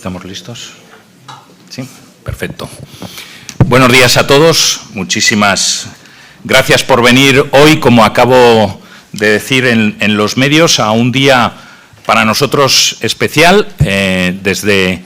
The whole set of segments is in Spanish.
¿Estamos listos? Sí, perfecto. Buenos días a todos. Muchísimas gracias por venir hoy, como acabo de decir en los medios, a un día para nosotros especial. Desde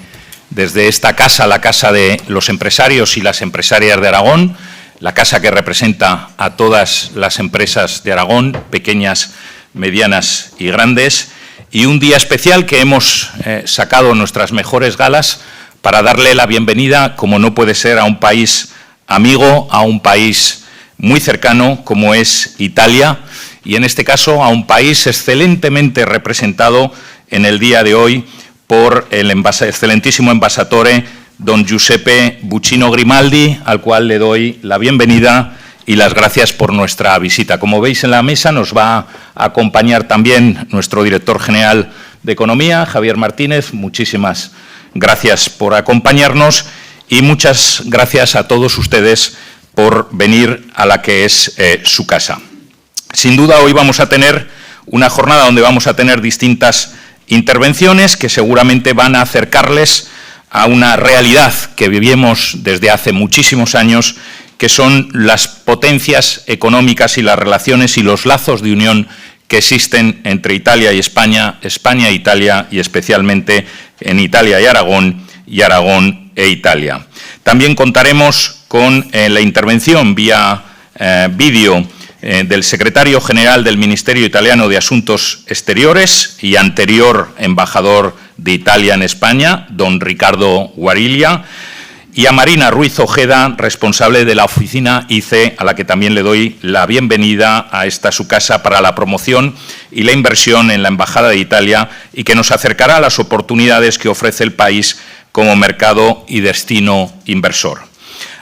esta casa, la Casa de los Empresarios y las Empresarias de Aragón, la casa que representa a todas las empresas de Aragón, pequeñas, medianas y grandes, y un día especial que hemos sacado nuestras mejores galas para darle la bienvenida, como no puede ser, a un país amigo, a un país muy cercano como es Italia, y en este caso a un país excelentemente representado en el día de hoy por el excelentísimo embajador don Giuseppe Buccino Grimaldi, al cual le doy la bienvenida y las gracias por nuestra visita. Como veis en la mesa nos va a acompañar también nuestro director general de Economía, Javier Martínez. Muchísimas gracias por acompañarnos y muchas gracias a todos ustedes por venir a la que es su casa. Sin duda hoy vamos a tener una jornada donde vamos a tener distintas intervenciones que seguramente van a acercarles a una realidad que vivimos desde hace muchísimos años, que son las potencias económicas y las relaciones y los lazos de unión que existen entre Italia y España, España e Italia, y especialmente en Italia y Aragón e Italia. También contaremos con la intervención vía vídeo del secretario general del Ministerio Italiano de Asuntos Exteriores y anterior embajador de Italia en España, don Ricardo Guariglia, y a Marina Ruiz Ojeda, responsable de la oficina ICE, a la que también le doy la bienvenida a esta su casa para la promoción y la inversión en la Embajada de Italia, y que nos acercará a las oportunidades que ofrece el país como mercado y destino inversor.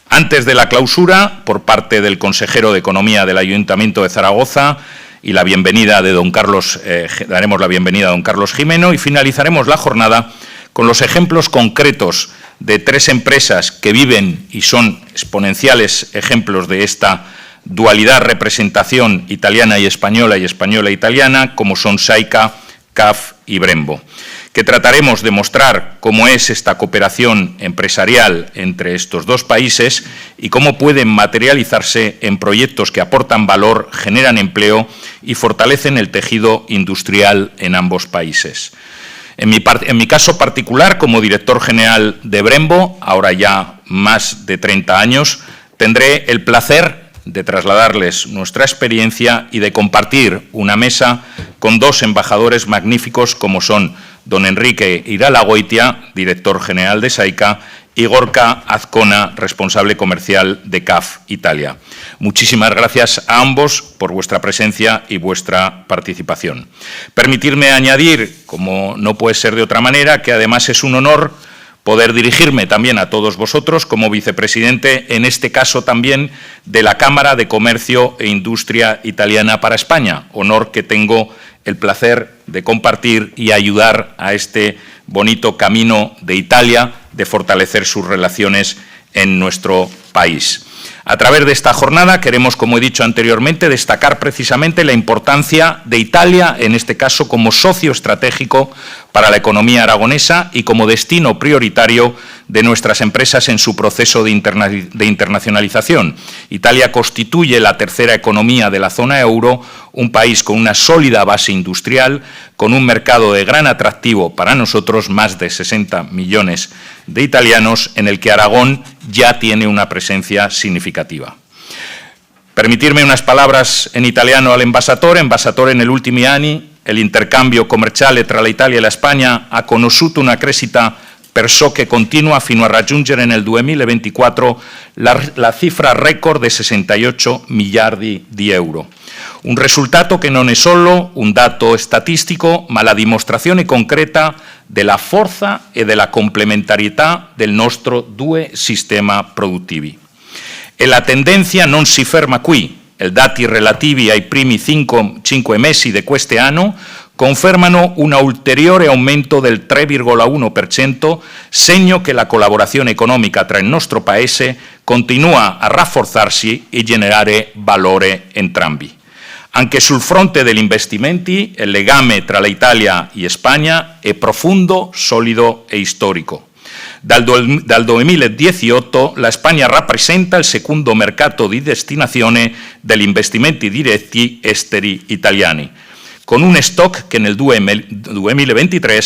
Antes de la clausura, por parte del consejero de Economía del Ayuntamiento de Zaragoza, y la bienvenida de don Carlos, daremos la bienvenida a don Carlos Jimeno, y finalizaremos la jornada con los ejemplos concretos de tres empresas que viven y son exponenciales ejemplos de esta dualidad representación italiana y española e italiana, como son Saica, CAF y Brembo, que trataremos de mostrar cómo es esta cooperación empresarial entre estos dos países y cómo pueden materializarse en proyectos que aportan valor, generan empleo y fortalecen el tejido industrial en ambos países. En mi caso particular, como director general de Brembo, ahora ya más de 30 años, tendré el placer de trasladarles nuestra experiencia y de compartir una mesa con dos embajadores magníficos como son don Enrique Iralagoitia, director general de Saica, y Gorka Azcona, responsable comercial de CAF Italia. Muchísimas gracias a ambos por vuestra presencia y vuestra participación. Permitidme añadir, como no puede ser de otra manera, que además es un honor poder dirigirme también a todos vosotros como vicepresidente, en este caso también de la Cámara de Comercio e Industria Italiana para España, honor que tengo el placer de compartir y ayudar a este bonito camino de Italia de fortalecer sus relaciones en nuestro país. A través de esta jornada queremos, como he dicho anteriormente, destacar precisamente la importancia de Italia, en este caso como socio estratégico para la economía aragonesa y como destino prioritario de nuestras empresas en su proceso de internacionalización. Italia constituye la tercera economía de la zona euro, un país con una sólida base industrial, con un mercado de gran atractivo para nosotros, más de 60 millones de italianos, en el que Aragón ya tiene una presencia significativa. Permitirme unas palabras en italiano al embajatore. Embajatore, negli ultimi anni l'intercambio commerciale tra l'Italia e la Spagna ha conosciuto una crescita pressoché continua fino a raggiungere nel 2024 la cifra record de 68 miliardi di euro. Un risultato che non è solo un dato statistico, ma la dimostrazione concreta della forza e della complementarietà del nostro due sistemi produttivi. E la tendenza non si ferma qui. I dati relativi ai primi 5 mesi di quest'anno confermano un ulteriore aumento del 3,1%, segno che la collaborazione economica tra il nostro Paese continua a rafforzarsi e generare valore entrambi. Anche sul fronte degli investimenti, il legame tra l'Italia e Spagna è profondo, solido e storico. Dal 2018 la Spagna rappresenta il secondo mercato di destinazione degli investimenti diretti esteri italiani, con un stock che nel 2023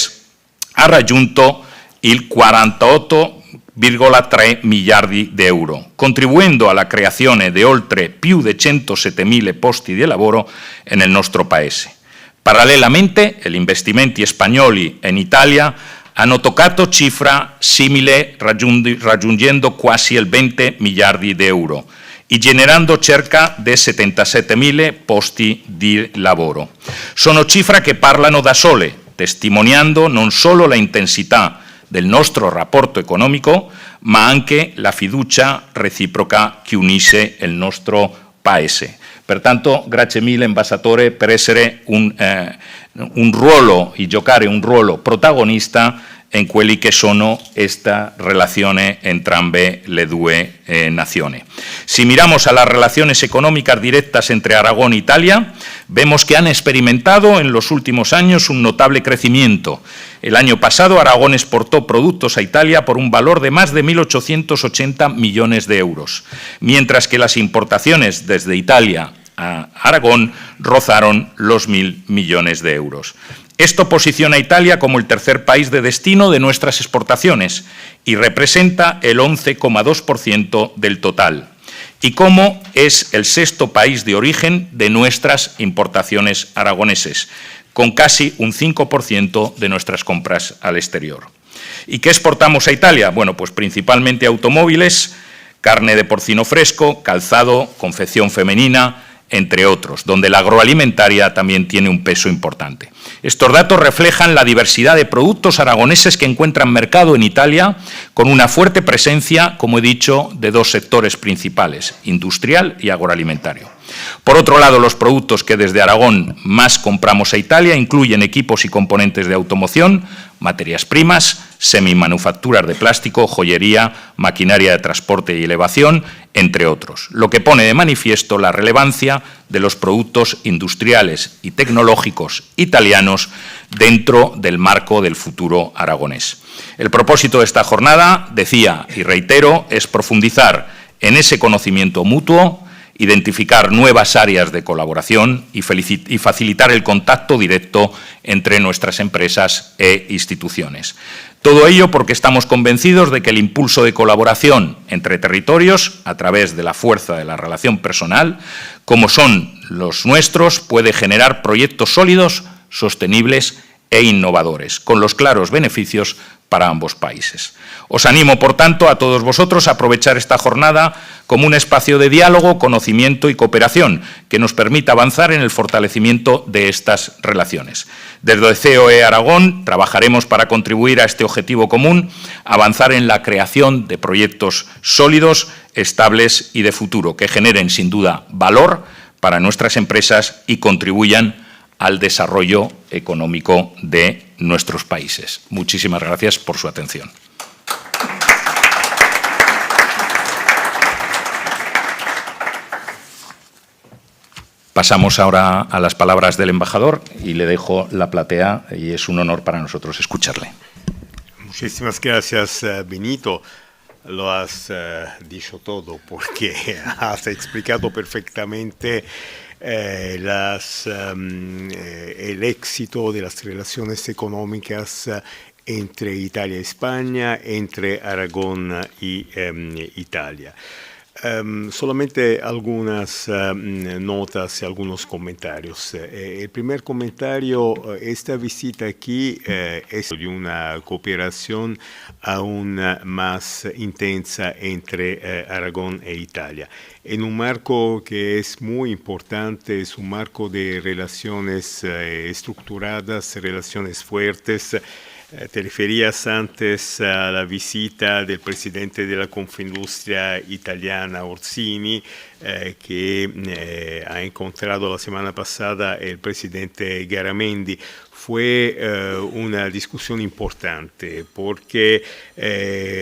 ha raggiunto il 48,3 miliardi di euro, contribuendo alla creazione di oltre più di 107.000 posti di lavoro nel nostro Paese. Parallelamente, gli investimenti spagnoli in Italia hanno toccato cifra simile, raggiungendo quasi il 20 miliardi di euro e generando circa di 77.000 posti di lavoro. Sono cifre che parlano da sole, testimoniando non solo la intensità del nostro rapporto economico, ma anche la fiducia reciproca che unisce il nostro Paese. Pertanto, grazie mille, ambasciatore, per essere un ruolo e giocare un ruolo protagonista in quelli che sono esta relazione entrambe le due nazioni. Si miramos a las relaciones económicas directas entre Aragón e Italia, vemos que han experimentado en los últimos años un notable crecimiento. El año pasado Aragón exportó productos a Italia por un valor de más de 1.880 millones de euros, mientras que las importaciones desde Italia a Aragón rozaron los 1.000 millones de euros. Esto posiciona a Italia como el tercer país de destino de nuestras exportaciones y representa el 11,2% del total, y como es el sexto país de origen de nuestras importaciones aragoneses, con casi un 5% de nuestras compras al exterior. ¿Y qué exportamos a Italia? Bueno, pues principalmente automóviles, carne de porcino fresco, calzado, confección femenina, entre otros, donde la agroalimentaria también tiene un peso importante. Estos datos reflejan la diversidad de productos aragoneses que encuentran mercado en Italia, con una fuerte presencia, como he dicho, de dos sectores principales, industrial y agroalimentario. Por otro lado, los productos que desde Aragón más compramos a Italia incluyen equipos y componentes de automoción, materias primas, semimanufacturas de plástico, joyería, maquinaria de transporte y elevación, entre otros, lo que pone de manifiesto la relevancia de los productos industriales y tecnológicos italianos dentro del marco del futuro aragonés. El propósito de esta jornada, decía y reitero, es profundizar en ese conocimiento mutuo, identificar nuevas áreas de colaboración y facilitar el contacto directo entre nuestras empresas e instituciones. Todo ello porque estamos convencidos de que el impulso de colaboración entre territorios, a través de la fuerza de la relación personal, como son los nuestros, puede generar proyectos sólidos, sostenibles e innovadores, con los claros beneficios para ambos países. Os animo, por tanto, a todos vosotros a aprovechar esta jornada como un espacio de diálogo, conocimiento y cooperación que nos permita avanzar en el fortalecimiento de estas relaciones. Desde COE Aragón trabajaremos para contribuir a este objetivo común, avanzar en la creación de proyectos sólidos, estables y de futuro, que generen sin duda valor para nuestras empresas y contribuyan al desarrollo económico de nuestros países. Muchísimas gracias por su atención. Pasamos ahora a las palabras del embajador y le dejo la platea y es un honor para nosotros escucharle. Muchísimas gracias, Benito. Lo has dicho todo porque has explicado perfectamente el éxito de las relaciones económicas entre Italia y España, entre Aragón y Italia. Solamente algunas notas y algunos comentarios. El primer comentario, esta visita aquí es de una cooperación aún más intensa entre Aragón e Italia. En un marco que es muy importante, es un marco de relaciones estructuradas, relaciones fuertes. Te referías antes a la visita del presidente de la Confindustria italiana, Orsini, que ha encontrado la semana pasada el presidente Garamendi fue una discusión importante porque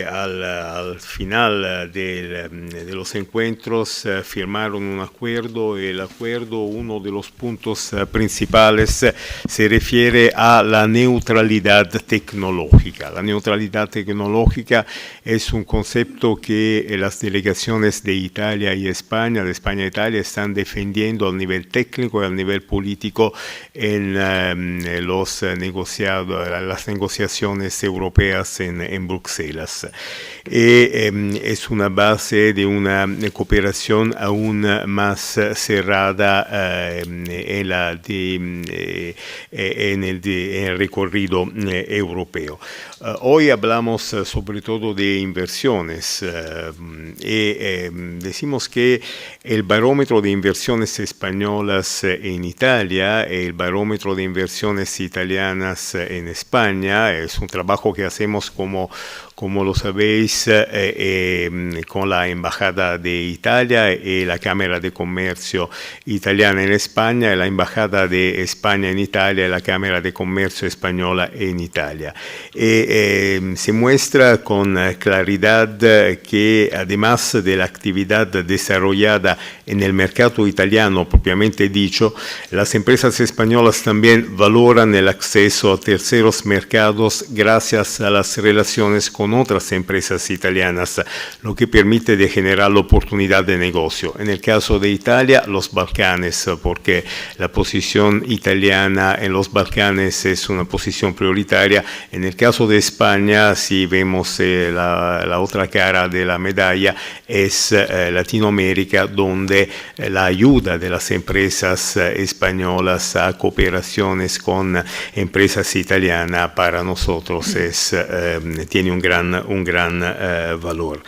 al final de los encuentros firmaron un acuerdo. El acuerdo, uno de los puntos principales, se refiere a la neutralidad tecnológica. La neutralidad tecnológica es un concepto que las delegaciones de Italia y España, de España e Italia, están defendiendo a nivel técnico y a nivel político en las negociaciones europeas en Bruselas. Es una base de una cooperación aún más cerrada en el recorrido europeo. Hoy hablamos sobre todo de inversiones y decimos que el barómetro de inversiones españolas en Italia, el barómetro de inversiones italianas en España, es un trabajo que hacemos como lo sabéis, con la Embajada de Italia y la Cámara de Comercio italiana en España, y la Embajada de España en Italia y la Cámara de Comercio española en Italia. Se muestra con claridad que además de la actividad desarrollada en el mercado italiano propiamente dicho, las empresas españolas también valoran el acceso a terceros mercados gracias a las relaciones con otras empresas italianas, lo que permite de generar la oportunidad de negocio. En el caso de Italia, los Balcanes, porque la posición italiana en los Balcanes es una posición prioritaria. En el caso de España, si vemos la otra cara de la medalla, es Latinoamérica, donde la ayuda de las empresas españolas a cooperaciones con empresas italianas para nosotros tiene un gran valor.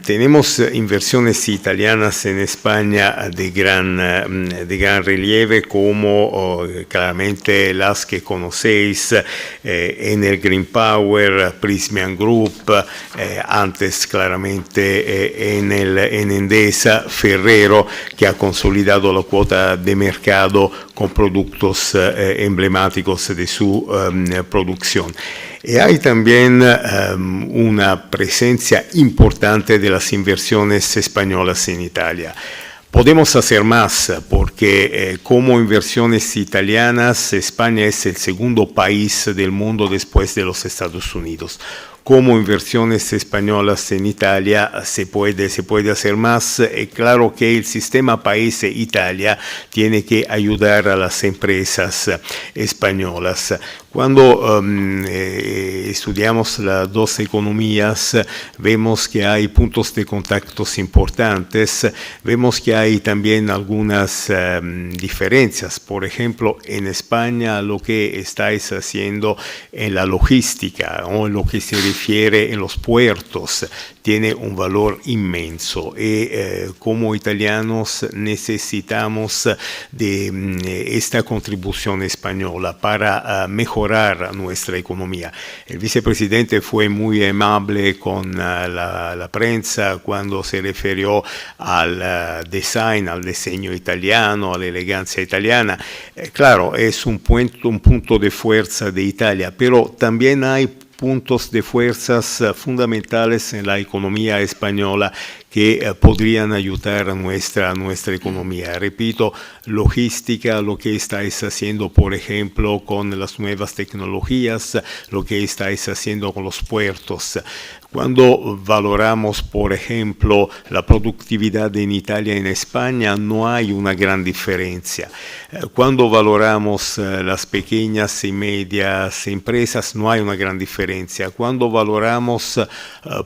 Tenemos inversiones italianas en España de gran relieve, como claramente las que conocéis, en el Green Power, Prysmian Group, antes claramente en Endesa, Ferrero, que ha consolidado la cuota de mercado con productos emblemáticos de su producción. Y hay también una presencia importante de las inversiones españolas en Italia. Podemos hacer más porque como inversiones italianas, España es el segundo país del mundo después de los Estados Unidos. Como inversiones españolas en Italia se puede hacer más. Claro que el sistema país Italia tiene que ayudar a las empresas españolas. Cuando estudiamos las dos economías, vemos que hay puntos de contactos importantes, vemos que hay también algunas diferencias. Por ejemplo, en España lo que estáis haciendo en la logística o en lo que se refiere en los puertos tiene un valor inmenso y como italianos necesitamos de esta contribución española para mejorar nuestra economía. El vicepresidente fue muy amable con la prensa cuando se refirió al design, al diseño italiano, a la elegancia italiana. Claro, es un punto de fuerza de Italia, pero también hay puntos de fuerzas fundamentales en la economía española que podrían ayudar a nuestra economía. Repito, logística, lo que estáis haciendo, por ejemplo, con las nuevas tecnologías, lo que estáis haciendo con los puertos. Cuando valoramos, por ejemplo, la productividad en Italia y en España, no hay una gran diferencia. Cuando valoramos las pequeñas y medias empresas, no hay una gran diferencia. Cuando valoramos,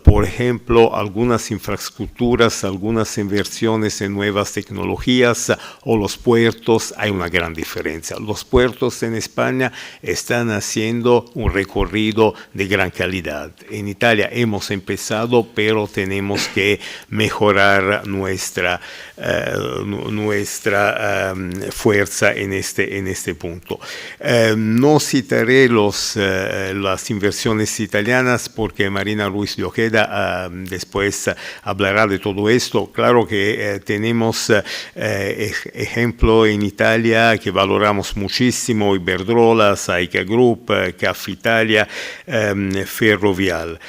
por ejemplo, algunas infraestructuras, algunas inversiones en nuevas tecnologías o los puertos, hay una gran diferencia. Los puertos en España están haciendo un recorrido de gran calidad. En Italia hemos empezado, pero tenemos que mejorar nuestra fuerza en este punto. No citaré las inversiones italianas porque Marina Ruiz de Ojeda después hablará detrás de todo esto. Claro que tenemos ejemplo en Italia que valoramos muchísimo, Iberdrola, Saica Group, CAF Italia, Ferrovial.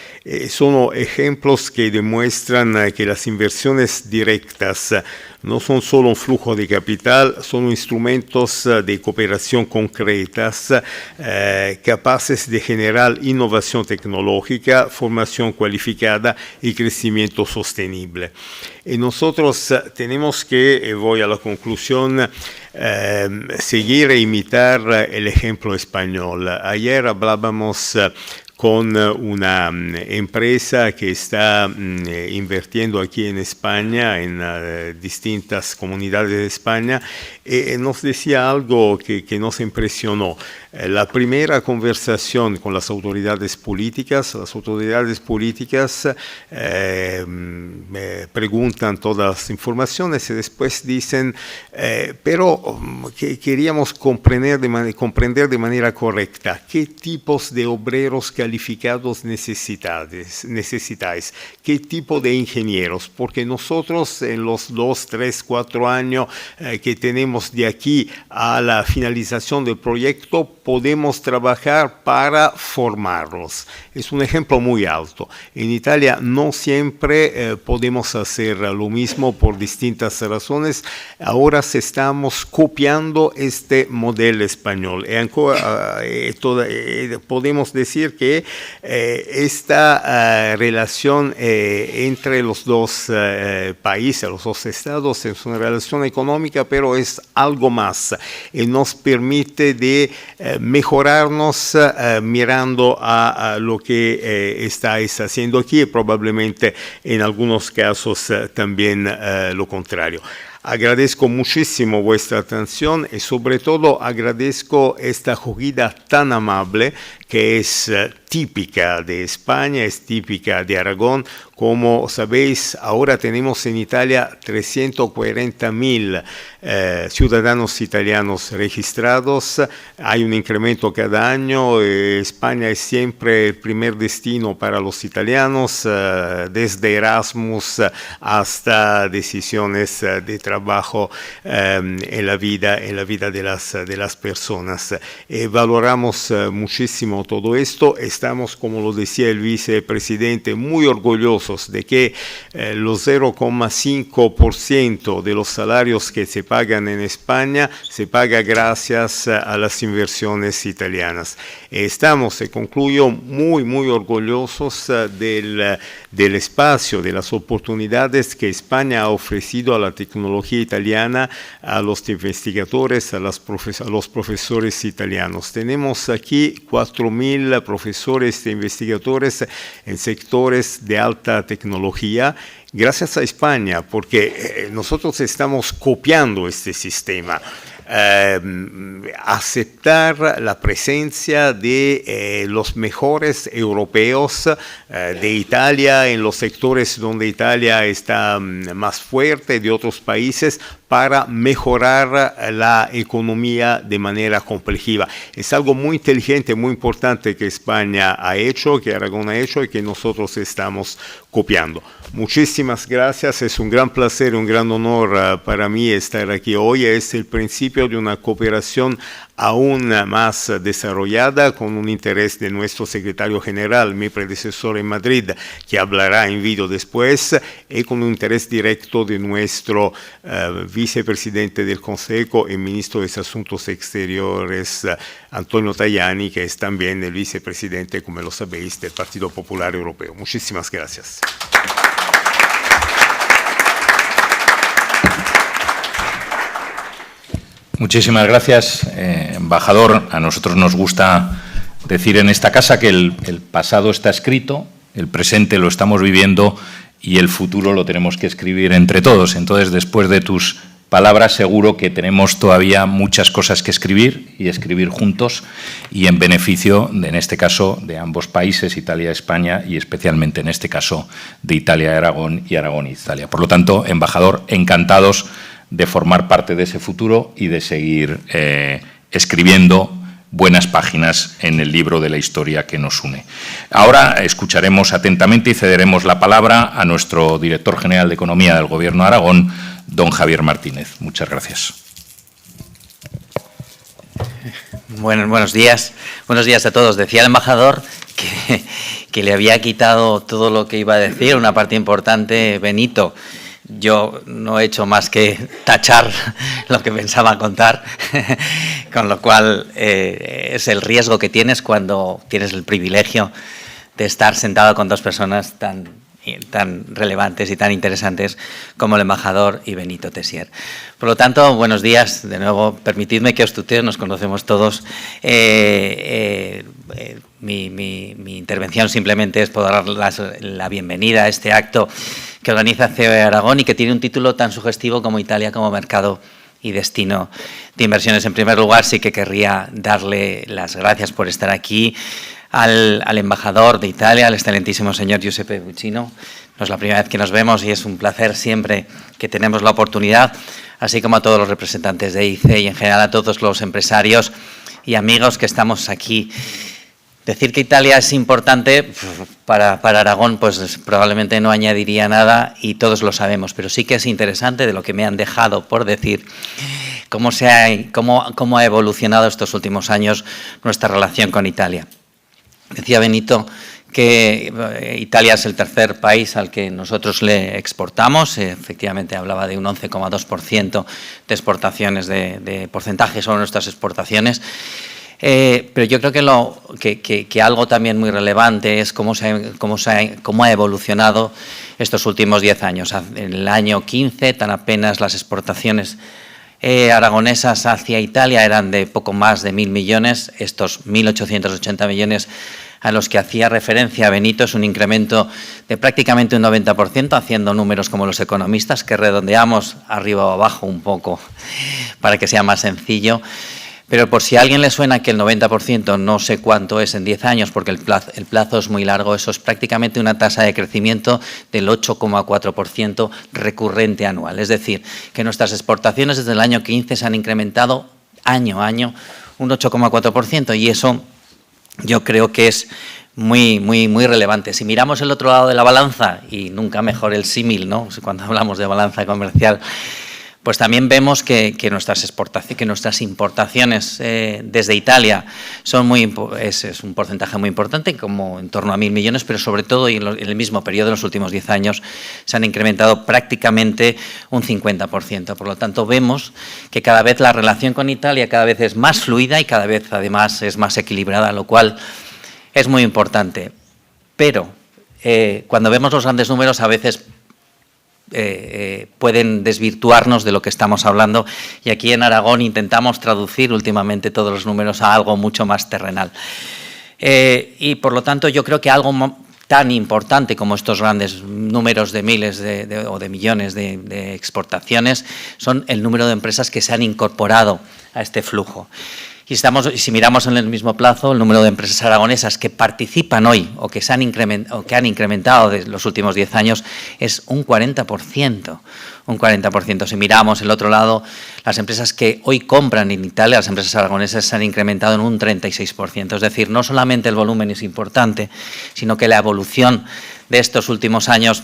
Son ejemplos que demuestran que las inversiones directas no son solo un flujo de capital, son instrumentos de cooperación concretas capaces de generar innovación tecnológica, formación cualificada y crecimiento sostenible. Y nosotros tenemos que, voy a la conclusión, seguir e imitar el ejemplo español. Ayer hablábamos con una empresa que está invirtiendo aquí en España, en distintas comunidades de España, y nos decía algo que nos impresionó. La primera conversación con las autoridades políticas me preguntan todas las informaciones y después dicen, pero que queríamos comprender de manera correcta qué tipos de obreros calificados necesitáis, qué tipo de ingenieros, porque nosotros en los 2, 3, 4 años que tenemos de aquí a la finalización del proyecto podemos trabajar para formarlos. Es un ejemplo muy alto. En Italia no siempre podemos hacer lo mismo por distintas razones. Ahora estamos copiando este modelo español. Podemos decir que esta relación entre los dos países, los dos estados, es una relación económica, pero es algo más y nos permite de mejorarnos mirando a lo que estáis haciendo aquí y probablemente en algunos casos también lo contrario. Agradezco muchísimo vuestra atención y sobre todo agradezco esta acogida tan amable que es típica de España, es típica de Aragón. Como sabéis, ahora tenemos en Italia 340.000 ciudadanos italianos registrados. Hay un incremento cada año. España es siempre el primer destino para los italianos, desde Erasmus hasta decisiones de trabajo en la vida de las personas. Valoramos muchísimo todo esto. Estamos, como lo decía el vicepresidente, muy orgullosos de que los 0,5% de los salarios que se pagan en España se paga gracias a las inversiones italianas. Estamos, se concluyo, muy orgullosos del espacio, de las oportunidades que España ha ofrecido a la tecnología italiana, a los investigadores, a los profesores italianos. Tenemos aquí 4.000 profesores e investigadores en sectores de alta tecnología, gracias a España, porque nosotros estamos copiando este sistema. Aceptar la presencia de los mejores europeos de Italia en los sectores donde Italia está más fuerte, de otros países, para mejorar la economía de manera compleja. Es algo muy inteligente, muy importante que España ha hecho, que Aragón ha hecho y que nosotros estamos copiando. Muchísimas gracias, es un gran placer, un gran honor para mí estar aquí hoy. Es el principio de una cooperación aún más desarrollada, con un interés de nuestro secretario general, mi predecesor en Madrid, que hablará en vídeo después, y con un interés directo de nuestro vicepresidente del Consejo y ministro de Asuntos Exteriores, Antonio Tajani, que es también el vicepresidente, como lo sabéis, del Partido Popular Europeo. Muchísimas gracias. Muchísimas gracias, embajador. A nosotros nos gusta decir en esta casa que el pasado está escrito, el presente lo estamos viviendo y el futuro lo tenemos que escribir entre todos. Entonces, después de tus palabras, seguro que tenemos todavía muchas cosas que escribir y escribir juntos y en beneficio, en este caso, de ambos países, Italia y España, y especialmente en este caso de Italia y Aragón y Italia. Por lo tanto, embajador, encantados de formar parte de ese futuro y de seguir escribiendo buenas páginas en el libro de la historia que nos une. Ahora escucharemos atentamente y cederemos la palabra a nuestro director general de Economía del Gobierno de Aragón, don Javier Martínez. Muchas gracias. Buenos días a todos. Decía el embajador que le había quitado todo lo que iba a decir, una parte importante, Benito. Yo no he hecho más que tachar lo que pensaba contar, con lo cual es el riesgo que tienes cuando tienes el privilegio de estar sentado con dos personas tan relevantes y tan interesantes como el embajador y Benito Tessier. Por lo tanto, buenos días. De nuevo, permitidme que os tutee, nos conocemos todos. Mi intervención simplemente es poder dar la bienvenida a este acto que organiza COE Aragón y que tiene un título tan sugestivo como Italia como mercado y destino de inversiones. En primer lugar, sí que querría darle las gracias por estar aquí al embajador de Italia, al excelentísimo señor Giuseppe Buccino. No es la primera vez que nos vemos y es un placer siempre que tenemos la oportunidad, así como a todos los representantes de ICE y en general a todos los empresarios y amigos que estamos aquí. Decir que Italia es importante para Aragón, pues probablemente no añadiría nada y todos lo sabemos, pero sí que es interesante de lo que me han dejado por decir, cómo ha evolucionado estos últimos años nuestra relación con Italia. Decía Benito que Italia es el tercer país al que nosotros le exportamos, efectivamente hablaba de un 11,2% de exportaciones, de porcentaje sobre nuestras exportaciones. Pero yo creo que algo también muy relevante es cómo ha evolucionado estos últimos 10 años. En el año 15, tan apenas las exportaciones aragonesas hacia Italia eran de poco más de 1.000 millones. Estos 1.880 millones a los que hacía referencia Benito es un incremento de prácticamente un 90%, haciendo números como los economistas, que redondeamos arriba o abajo un poco para que sea más sencillo. Pero por si a alguien le suena que el 90%, no sé cuánto es en 10 años, porque el plazo es muy largo, eso es prácticamente una tasa de crecimiento del 8,4% recurrente anual. Es decir, que nuestras exportaciones desde el año 15 se han incrementado año a año un 8,4% y eso yo creo que es muy relevante. Si miramos el otro lado de la balanza, y nunca mejor el símil, ¿no? Cuando hablamos de balanza comercial, pues también vemos que nuestras importaciones desde Italia es un porcentaje muy importante, como en torno a 1.000 millones, pero sobre todo y en el mismo periodo, en los últimos 10 años, se han incrementado prácticamente un 50%. Por lo tanto, vemos que cada vez la relación con Italia cada vez es más fluida y cada vez además es más equilibrada, lo cual es muy importante. Pero cuando vemos los grandes números a veces pueden desvirtuarnos de lo que estamos hablando y aquí en Aragón intentamos traducir últimamente todos los números a algo mucho más terrenal. Y por lo tanto yo creo que algo tan importante como estos grandes números de miles o de millones de exportaciones son el número de empresas que se han incorporado a este flujo. Y si miramos en el mismo plazo, el número de empresas aragonesas que participan hoy o que han incrementado de los últimos 10 años es un 40%. Un 40%. Si miramos el otro lado, las empresas que hoy compran en Italia, las empresas aragonesas, se han incrementado en un 36%. Es decir, no solamente el volumen es importante, sino que la evolución de estos últimos años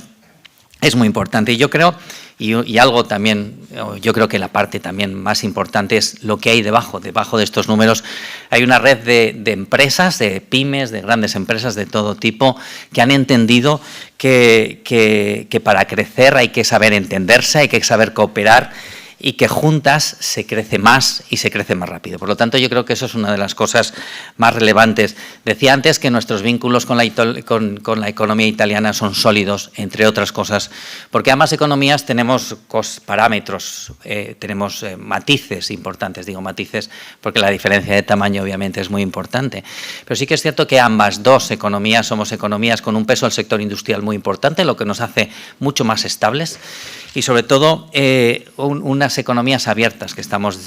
es muy importante. Y yo creo, y algo también, yo creo que la parte también más importante es lo que hay debajo. Debajo de estos números hay una red de empresas, de pymes, de grandes empresas de todo tipo, que han entendido que para crecer hay que saber entenderse, hay que saber cooperar y que juntas se crece más y se crece más rápido. Por lo tanto, yo creo que eso es una de las cosas más relevantes. Decía antes que nuestros vínculos con la economía italiana son sólidos, entre otras cosas, porque ambas economías tenemos parámetros, tenemos matices importantes, digo matices, porque la diferencia de tamaño obviamente es muy importante. Pero sí que es cierto que ambas dos economías somos economías con un peso del sector industrial muy importante, lo que nos hace mucho más estables y sobre todo unas economías abiertas, que estamos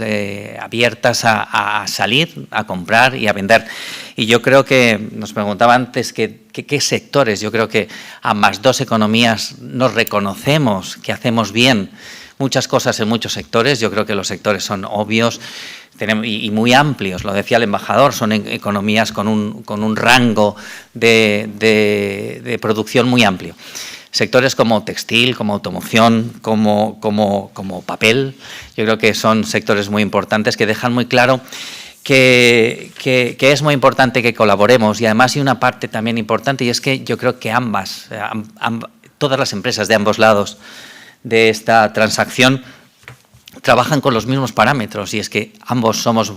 abiertas a salir, a comprar y a vender. Y yo creo que, nos preguntaba antes, ¿qué sectores? Yo creo que ambas dos economías nos reconocemos que hacemos bien muchas cosas en muchos sectores. Yo creo que los sectores son obvios. y muy amplios, lo decía el embajador, son economías con un rango de producción muy amplio. Sectores como textil, como automoción, como papel, yo creo que son sectores muy importantes que dejan muy claro que es muy importante que colaboremos, y además hay una parte también importante, y es que yo creo que todas las empresas de ambos lados de esta transacción trabajan con los mismos parámetros, y es que ambos somos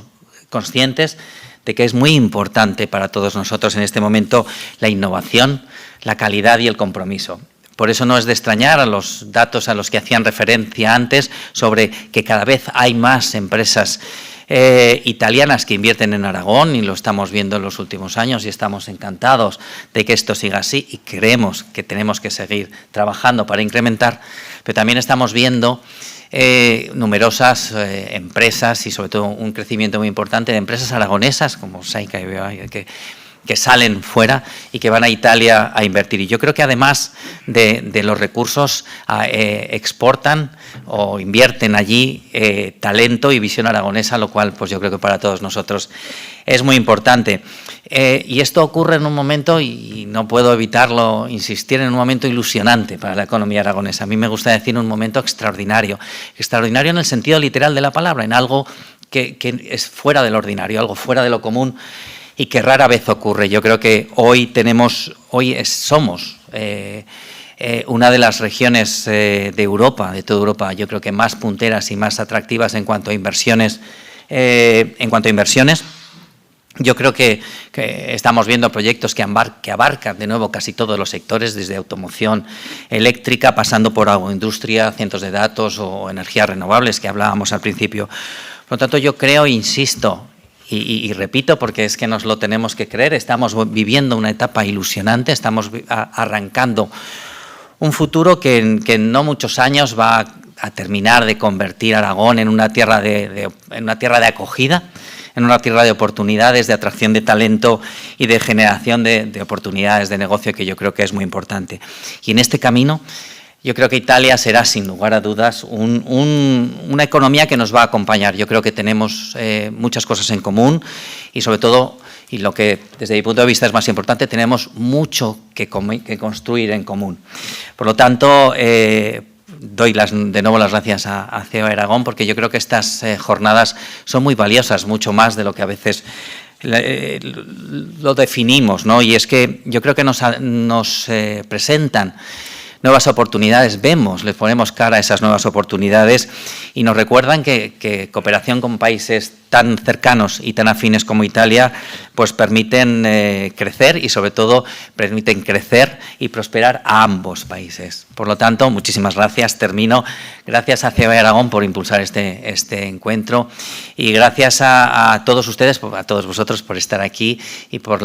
conscientes de que es muy importante para todos nosotros en este momento la innovación, la calidad y el compromiso. Por eso no es de extrañar a los datos a los que hacían referencia antes sobre que cada vez hay más empresas italianas que invierten en Aragón, y lo estamos viendo en los últimos años, y estamos encantados de que esto siga así, y creemos que tenemos que seguir trabajando para incrementar, pero también estamos viendo numerosas empresas, y sobre todo un crecimiento muy importante de empresas aragonesas como Saika, que salen fuera y que van a Italia a invertir. Y yo creo que además de los recursos exportan o invierten allí talento y visión aragonesa, lo cual pues yo creo que para todos nosotros es muy importante. Y esto ocurre en un momento, y no puedo evitarlo, insistir, en un momento ilusionante para la economía aragonesa. A mí me gusta decir un momento extraordinario. Extraordinario en el sentido literal de la palabra, en algo que es fuera del ordinario, algo fuera de lo común, y que rara vez ocurre. Yo creo que hoy somos una de las regiones de Europa, de toda Europa, yo creo que más punteras y más atractivas en cuanto a inversiones. Yo creo que estamos viendo proyectos que abarcan de nuevo casi todos los sectores, desde automoción eléctrica, pasando por agroindustria, cientos de datos o energías renovables que hablábamos al principio. Por lo tanto, yo creo, insisto, y repito, porque es que nos lo tenemos que creer, estamos viviendo una etapa ilusionante, estamos arrancando un futuro que en no muchos años va a terminar de convertir Aragón en una tierra de acogida, en una tierra de oportunidades, de atracción de talento y de generación de oportunidades de negocio, que yo creo que es muy importante. Y en este camino, yo creo que Italia será, sin lugar a dudas, una economía que nos va a acompañar. Yo creo que tenemos muchas cosas en común, y sobre todo, y lo que desde mi punto de vista es más importante, tenemos mucho que construir en común. Por lo tanto, doy de nuevo las gracias a CEO Aragón, porque yo creo que estas jornadas son muy valiosas, mucho más de lo que a veces lo definimos, ¿no? Y es que yo creo que nos presentan nuevas oportunidades, les ponemos cara a esas nuevas oportunidades, y nos recuerdan que cooperación con países tan cercanos y tan afines como Italia, pues permiten crecer, y sobre todo permiten crecer y prosperar a ambos países. Por lo tanto, muchísimas gracias. Termino. Gracias a CEO Aragón por impulsar este encuentro, y gracias a todos ustedes, a todos vosotros, por estar aquí y por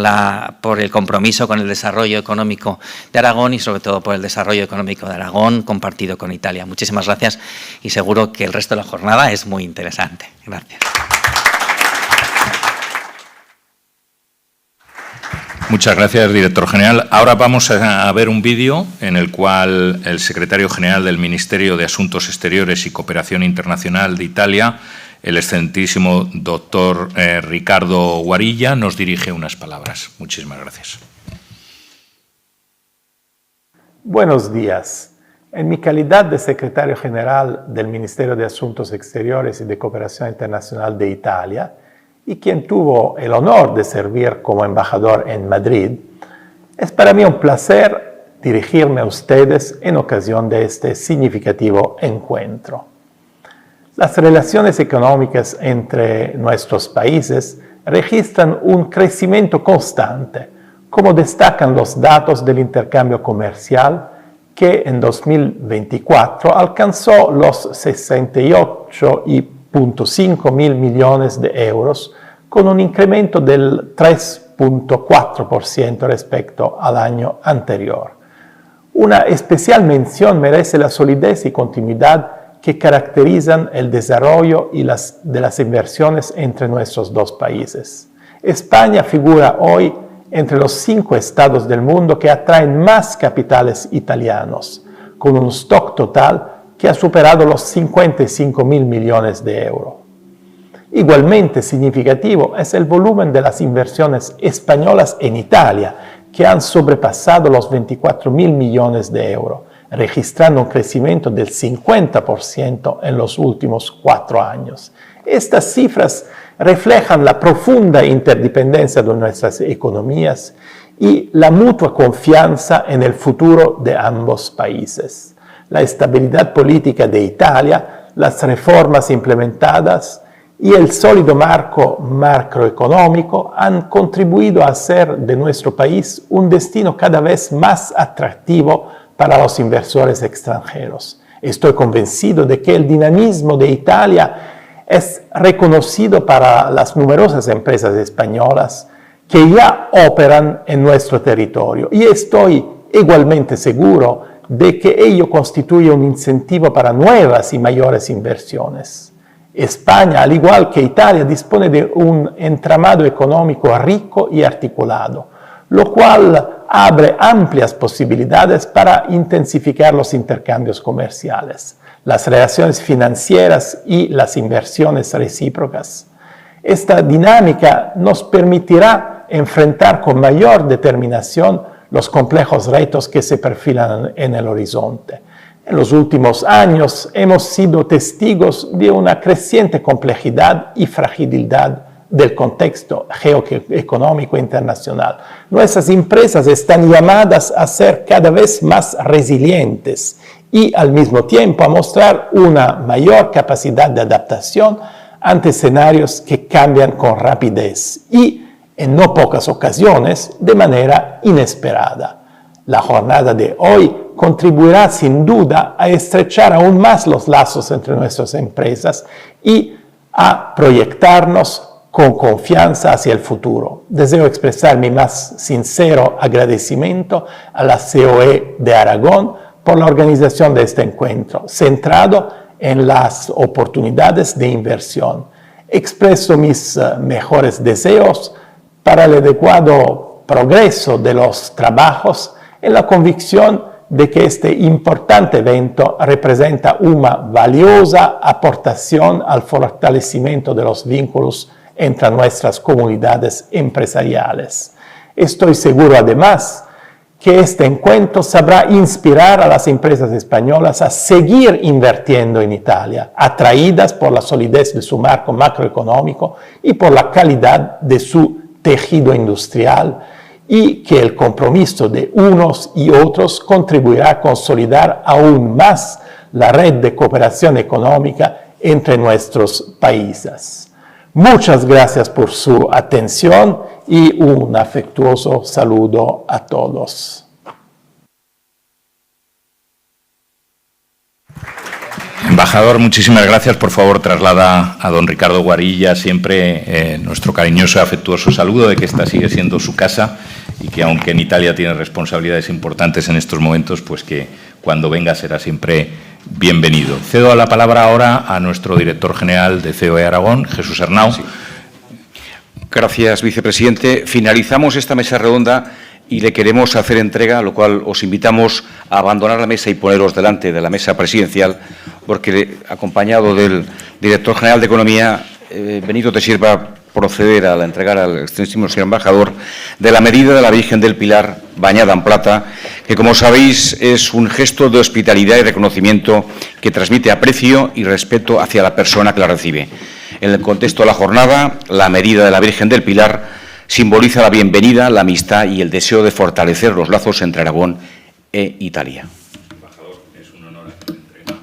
el compromiso con el desarrollo económico de Aragón, y sobre todo por el desarrollo económico de Aragón compartido con Italia. Muchísimas gracias, y seguro que el resto de la jornada es muy interesante. Gracias. Muchas gracias, director general. Ahora vamos a ver un vídeo en el cual el secretario general del Ministerio de Asuntos Exteriores y Cooperación Internacional de Italia, el excelentísimo doctor Ricardo Guarilla, nos dirige unas palabras. Muchísimas gracias. Buenos días. En mi calidad de secretario general del Ministerio de Asuntos Exteriores y de Cooperación Internacional de Italia, y quien tuvo el honor de servir como embajador en Madrid, es para mí un placer dirigirme a ustedes en ocasión de este significativo encuentro. Las relaciones económicas entre nuestros países registran un crecimiento constante, como destacan los datos del intercambio comercial, que en 2024 alcanzó los 68,5 mil millones de euros, con un incremento del 3,4% respecto al año anterior. Una especial mención merece la solidez y continuidad que caracterizan el desarrollo de las inversiones entre nuestros dos países. España figura hoy entre los 5 estados del mundo que atraen más capitales italianos, con un stock total que ha superado los 55 mil millones de euros. Igualmente significativo es el volumen de las inversiones españolas en Italia, que han sobrepasado los 24.000 millones de euros, registrando un crecimiento del 50% en los últimos 4 años. Estas cifras reflejan la profunda interdependencia de nuestras economías y la mutua confianza en el futuro de ambos países. La estabilidad política de Italia, las reformas implementadas y el sólido marco macroeconómico han contribuido a hacer de nuestro país un destino cada vez más atractivo para los inversores extranjeros. Estoy convencido de que el dinamismo de Italia es reconocido para las numerosas empresas españolas que ya operan en nuestro territorio y estoy igualmente seguro de que ello constituye un incentivo para nuevas y mayores inversiones. España, al igual que Italia, dispone de un entramado económico rico y articulado, lo cual abre amplias posibilidades para intensificar los intercambios comerciales, las relaciones financieras y las inversiones recíprocas. Esta dinámica nos permitirá enfrentar con mayor determinación los complejos retos que se perfilan en el horizonte. En los últimos años hemos sido testigos de una creciente complejidad y fragilidad del contexto geoeconómico internacional. Nuestras empresas están llamadas a ser cada vez más resilientes y al mismo tiempo a mostrar una mayor capacidad de adaptación ante escenarios que cambian con rapidez y, en no pocas ocasiones, de manera inesperada. La jornada de hoy contribuirá sin duda a estrechar aún más los lazos entre nuestras empresas y a proyectarnos con confianza hacia el futuro. Deseo expresar mi más sincero agradecimiento a la COE de Aragón por la organización de este encuentro, centrado en las oportunidades de inversión. Expreso mis mejores deseos para el adecuado progreso de los trabajos en la convicción de que este importante evento representa una valiosa aportación al fortalecimiento de los vínculos entre nuestras comunidades empresariales. Estoy seguro además que este encuentro sabrá inspirar a las empresas españolas a seguir invirtiendo en Italia, atraídas por la solidez de su marco macroeconómico y por la calidad de su tejido industrial, y que el compromiso de unos y otros contribuirá a consolidar aún más la red de cooperación económica entre nuestros países. Muchas gracias por su atención y un afectuoso saludo a todos. Embajador, muchísimas gracias. Por favor, traslada a don Ricardo Guarilla siempre nuestro cariñoso y afectuoso saludo de que esta sigue siendo su casa y que aunque en Italia tiene responsabilidades importantes en estos momentos, pues que cuando venga será siempre bienvenido. Cedo la palabra ahora a nuestro director general de COE Aragón, Jesús Arnau. Sí. Gracias, vicepresidente. Finalizamos esta mesa redonda y le queremos hacer entrega, a lo cual os invitamos a abandonar la mesa y poneros delante de la mesa presidencial, porque acompañado del director general de Economía, Benito Teixeira, va a proceder a entregar al excelentísimo señor embajador de la medida de la Virgen del Pilar bañada en plata, que, como sabéis, es un gesto de hospitalidad y reconocimiento que transmite aprecio y respeto hacia la persona que la recibe. En el contexto de la jornada, la medida de la Virgen del Pilar simboliza la bienvenida, la amistad y el deseo de fortalecer los lazos entre Aragón e Italia. Embajador, es un honor que se entrega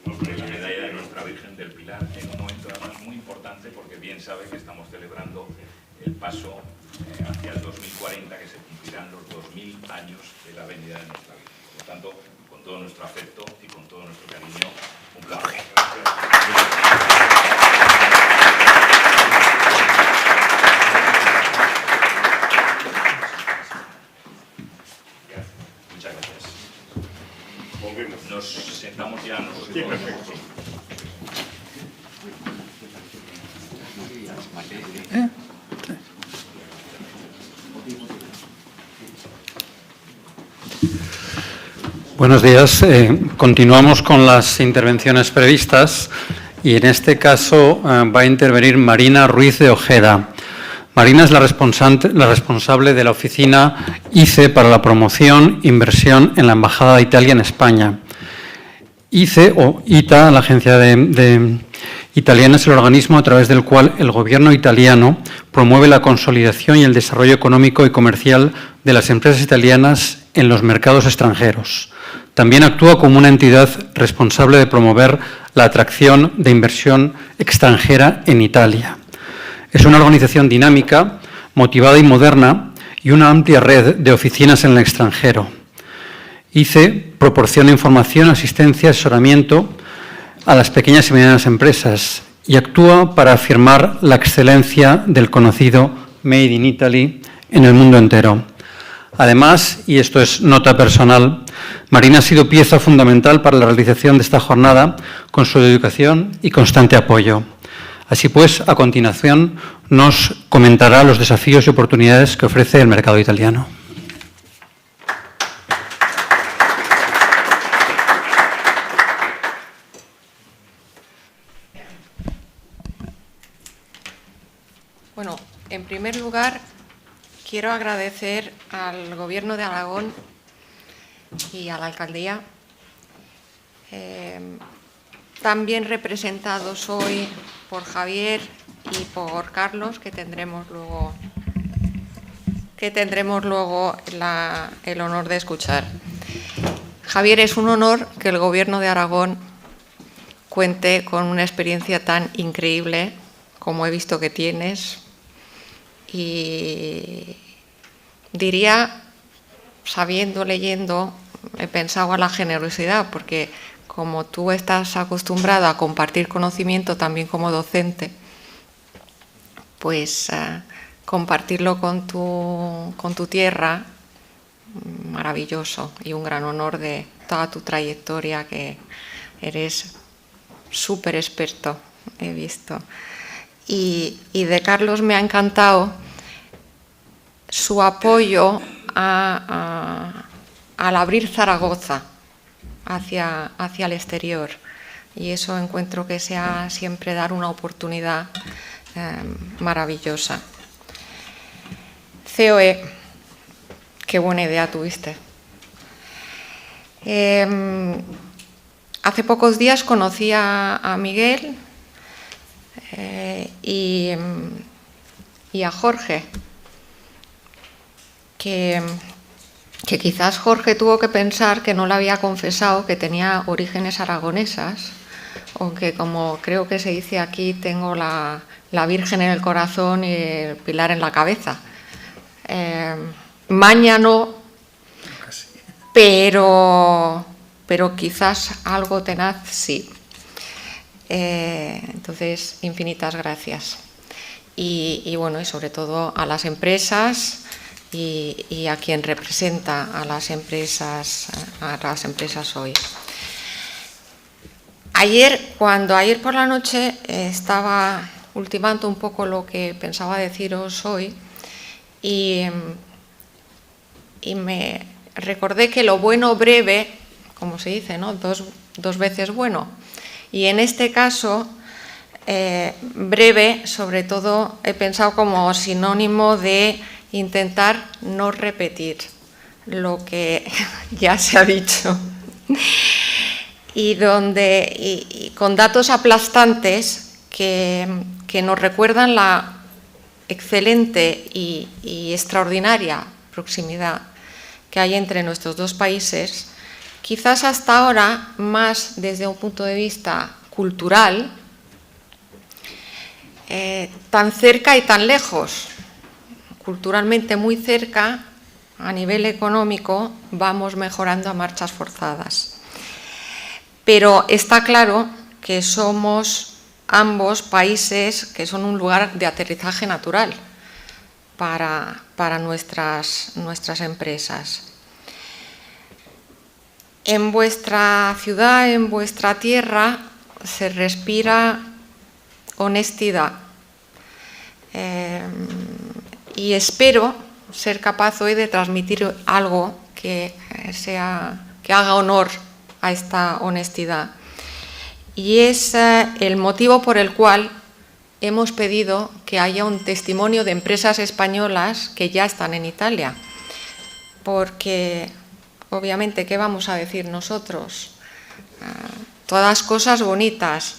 la medalla de nuestra Virgen del Pilar en un momento además muy importante, porque bien sabe que estamos celebrando el paso hacia el 2040, que se cumplirán los 2000 años de la venida de nuestra Virgen. Por lo tanto, con todo nuestro afecto y con todo nuestro cariño, un placer. Nos sentamos ya nosotros. Sí, perfecto. Buenos días. Continuamos con las intervenciones previstas y en este caso va a intervenir Marina Ruiz de Ojeda. Marina es la responsable de la oficina ICE para la promoción e inversión en la Embajada de Italia en España. ICE o ITA, la agencia italiana, es el organismo a través del cual el gobierno italiano promueve la consolidación y el desarrollo económico y comercial de las empresas italianas en los mercados extranjeros. También actúa como una entidad responsable de promover la atracción de inversión extranjera en Italia. Es una organización dinámica, motivada y moderna y una amplia red de oficinas en el extranjero. ICE proporciona información, asistencia, asesoramiento a las pequeñas y medianas empresas y actúa para afirmar la excelencia del conocido Made in Italy en el mundo entero. Además, y esto es nota personal, Marina ha sido pieza fundamental para la realización de esta jornada con su dedicación y constante apoyo. Así pues, a continuación nos comentará los desafíos y oportunidades que ofrece el mercado italiano. Bueno, en primer lugar, quiero agradecer al Gobierno de Aragón y a la Alcaldía, también representados hoy por Javier y por Carlos, que tendremos luego el honor de escuchar. Javier, es un honor que el Gobierno de Aragón cuente con una experiencia tan increíble como he visto que tienes, y diría, sabiendo, leyendo, he pensado a la generosidad, porque como tú estás acostumbrado a compartir conocimiento también como docente, pues compartirlo con tu tierra, maravilloso, y un gran honor de toda tu trayectoria, que eres súper experto, he visto. Y de Carlos me ha encantado su apoyo al abrir Zaragoza hacia el exterior, y eso encuentro que sea siempre dar una oportunidad maravillosa. COE, qué buena idea tuviste. Hace pocos días conocí a Miguel y a Jorge, que quizás Jorge tuvo que pensar que no le había confesado que tenía orígenes aragonesas, o que, como creo que se dice aquí, tengo la Virgen en el corazón y el Pilar en la cabeza. Maña no, pero quizás algo tenaz sí. Entonces, infinitas gracias. Y bueno, y sobre todo a las empresas y a quien representa a las empresas hoy. Ayer por la noche estaba ultimando un poco lo que pensaba deciros hoy, y me recordé que lo bueno breve, como se dice, ¿no? Dos veces bueno. Y en este caso, breve, sobre todo, he pensado como sinónimo de intentar no repetir lo que ya se ha dicho. Y con datos aplastantes que nos recuerdan la excelente y extraordinaria proximidad que hay entre nuestros dos países, quizás hasta ahora más desde un punto de vista cultural, tan cerca y tan lejos. Culturalmente muy cerca, a nivel económico vamos mejorando a marchas forzadas. Pero está claro que somos ambos países que son un lugar de aterrizaje natural para nuestras empresas. En vuestra ciudad, en vuestra tierra, se respira honestidad. Y espero ser capaz hoy de transmitir algo que haga honor a esta honestidad. y es el motivo por el cual hemos pedido que haya un testimonio de empresas españolas que ya están en Italia, porque obviamente, ¿qué vamos a decir nosotros? Todas cosas bonitas,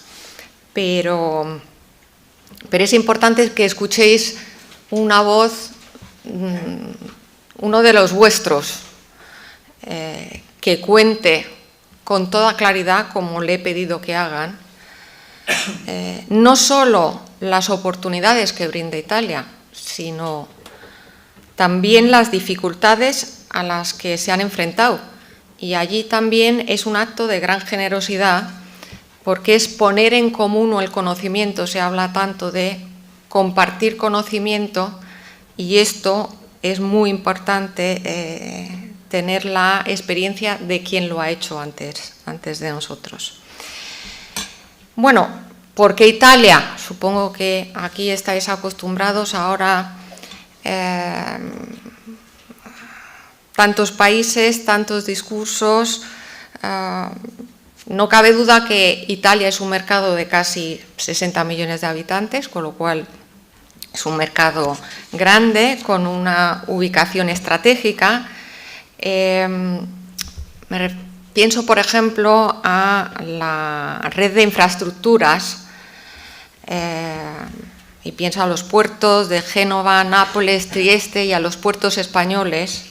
pero es importante que escuchéis una voz, uno de los vuestros, que cuente con toda claridad, como le he pedido que hagan, no solo las oportunidades que brinda Italia, sino también las dificultades a las que se han enfrentado. Y allí también es un acto de gran generosidad, porque es poner en común el conocimiento. Se habla tanto de compartir conocimiento, y esto es muy importante, tener la experiencia de quien lo ha hecho antes de nosotros. Bueno, ¿por qué Italia? Supongo que aquí estáis acostumbrados ahora, tantos países, tantos discursos. No cabe duda que Italia es un mercado de casi 60 millones de habitantes, con lo cual es un mercado grande, con una ubicación estratégica. Pienso, por ejemplo, a la red de infraestructuras, y pienso a los puertos de Génova, Nápoles, Trieste y a los puertos españoles,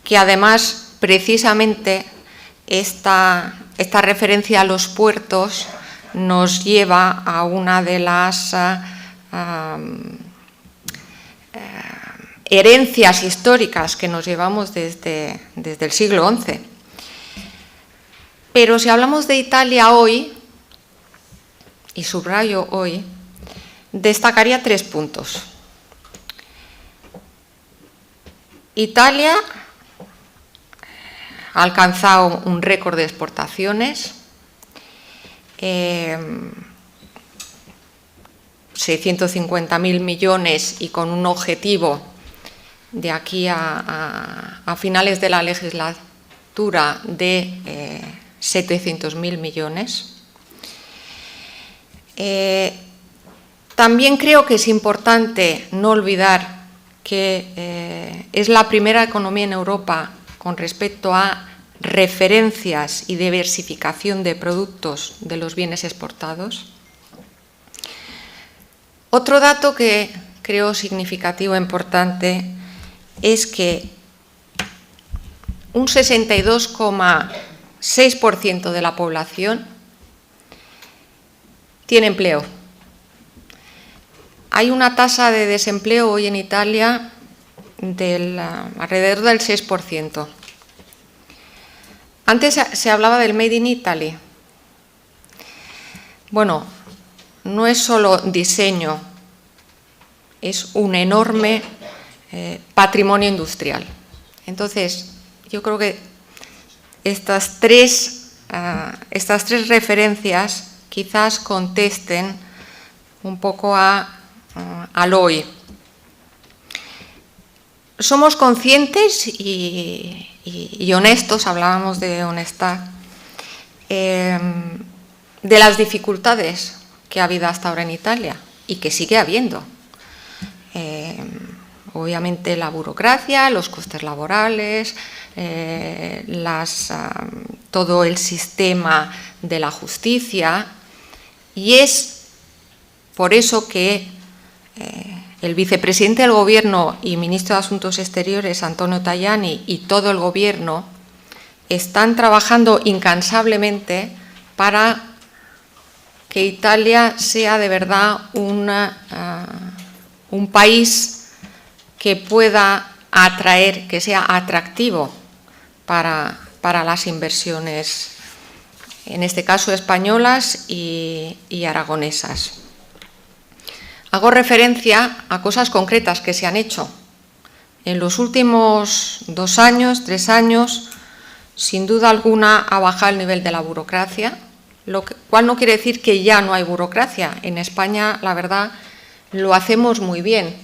que además, precisamente, esta referencia a los puertos nos lleva a una de las herencias históricas que nos llevamos desde el siglo XI. Pero si hablamos de Italia hoy, y subrayo hoy, destacaría 3 puntos. Italia ha alcanzado un récord de exportaciones, 650.000 millones, y con un objetivo de aquí a finales de la legislatura de 700.000 millones. También creo que es importante no olvidar que es la primera economía en Europa con respecto a referencias y diversificación de productos de los bienes exportados. Otro dato que creo significativo e importante es que un 62,6% de la población tiene empleo. Hay una tasa de desempleo hoy en Italia alrededor del 6%. Antes se hablaba del Made in Italy. Bueno, no es solo diseño, es un enorme patrimonio industrial. Entonces, yo creo que estas tres referencias quizás contesten un poco al hoy. Somos conscientes y honestos, hablábamos de honestidad, de las dificultades que ha habido hasta ahora en Italia y que sigue habiendo. Obviamente la burocracia, los costes laborales, todo el sistema de la justicia, y es por eso que el vicepresidente del Gobierno y ministro de Asuntos Exteriores, Antonio Tajani, y todo el Gobierno están trabajando incansablemente para que Italia sea de verdad un país que pueda atraer, que sea atractivo para las inversiones, en este caso españolas y aragonesas. Hago referencia a cosas concretas que se han hecho. En los últimos 2 años, 3 años, sin duda alguna ha bajado el nivel de la burocracia, lo cual no quiere decir que ya no hay burocracia. En España, la verdad, lo hacemos muy bien.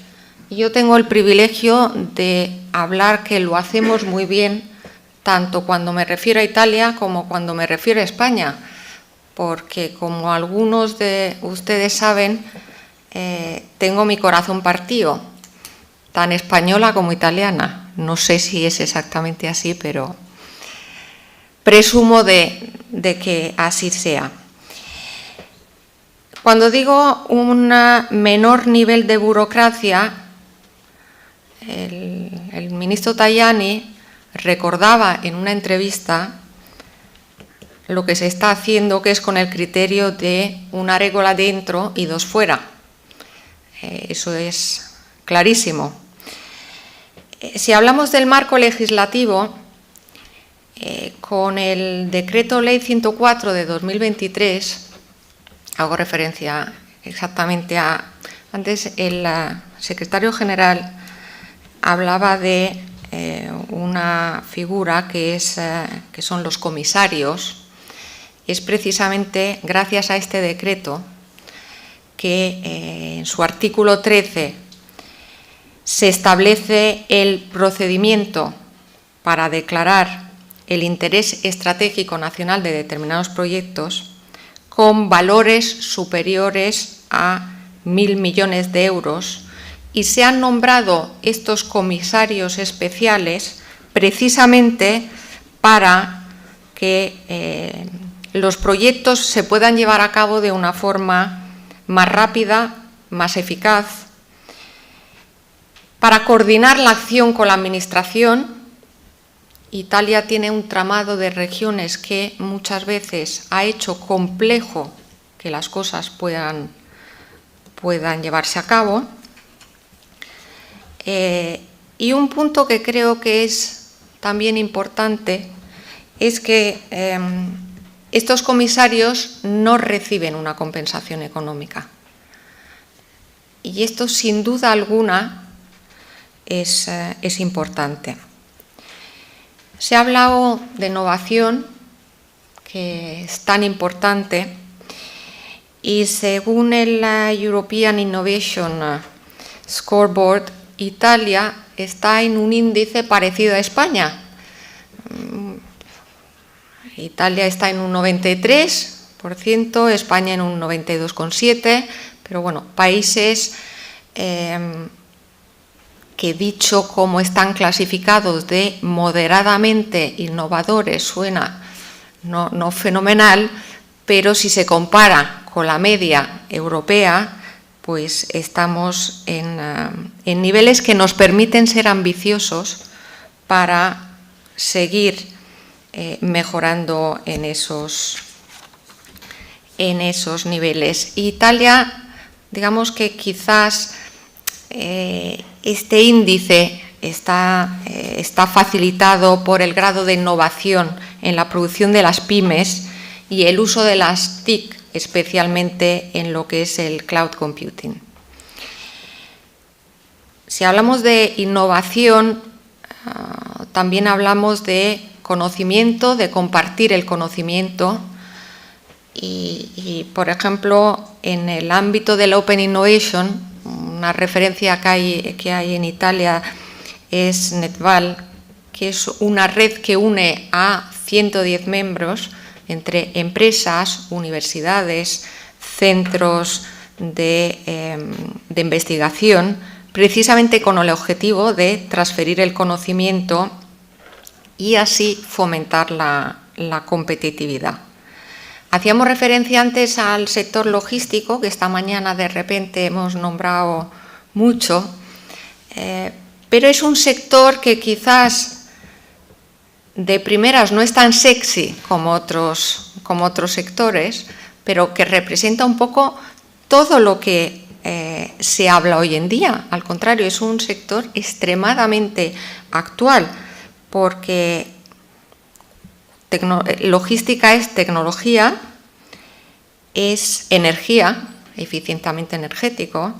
Yo tengo el privilegio de hablar que lo hacemos muy bien, tanto cuando me refiero a Italia como cuando me refiero a España, porque como algunos de ustedes saben, tengo mi corazón partido, tan española como italiana. No sé si es exactamente así, pero presumo de que así sea. Cuando digo un menor nivel de burocracia, el ministro Tajani recordaba en una entrevista lo que se está haciendo, que es con el criterio de una regla dentro y dos fuera. Eso es clarísimo. Si hablamos del marco legislativo, con el Decreto Ley 104 de 2023, hago referencia exactamente a... Antes el secretario general hablaba de una figura que son los comisarios. Es precisamente gracias a este decreto que en su artículo 13 se establece el procedimiento para declarar el interés estratégico nacional de determinados proyectos con valores superiores a 1.000 millones de euros, y se han nombrado estos comisarios especiales precisamente para que los proyectos se puedan llevar a cabo de una forma más rápida, más eficaz, para coordinar la acción con la Administración. Italia tiene un tramado de regiones que muchas veces ha hecho complejo que las cosas puedan llevarse a cabo. Y un punto que creo que es también importante es que estos comisarios no reciben una compensación económica. Y esto, sin duda alguna, es importante. Se ha hablado de innovación, que es tan importante, y según el European Innovation Scoreboard, Italia está en un índice parecido a España. Italia está en un 93%, España en un 92,7%, pero bueno, países que, dicho como están clasificados de moderadamente innovadores, suena no fenomenal, pero si se compara con la media europea, pues estamos en niveles que nos permiten ser ambiciosos para seguir mejorando en esos niveles. Italia, digamos que quizás este índice está facilitado por el grado de innovación en la producción de las pymes y el uso de las TIC, especialmente en lo que es el cloud computing. Si hablamos de innovación, también hablamos de conocimiento, de compartir el conocimiento y, por ejemplo, en el ámbito del Open Innovation, una referencia que hay en Italia es Netval, que es una red que une a 110 miembros entre empresas, universidades, centros de investigación, precisamente con el objetivo de transferir el conocimiento y así fomentar la competitividad. Hacíamos referencia antes al sector logístico, que esta mañana de repente hemos nombrado mucho, pero es un sector que quizás de primeras no es tan sexy como otros sectores, pero que representa un poco todo lo que se habla hoy en día. Al contrario, es un sector extremadamente actual, porque logística es tecnología, es energía, eficientemente energético,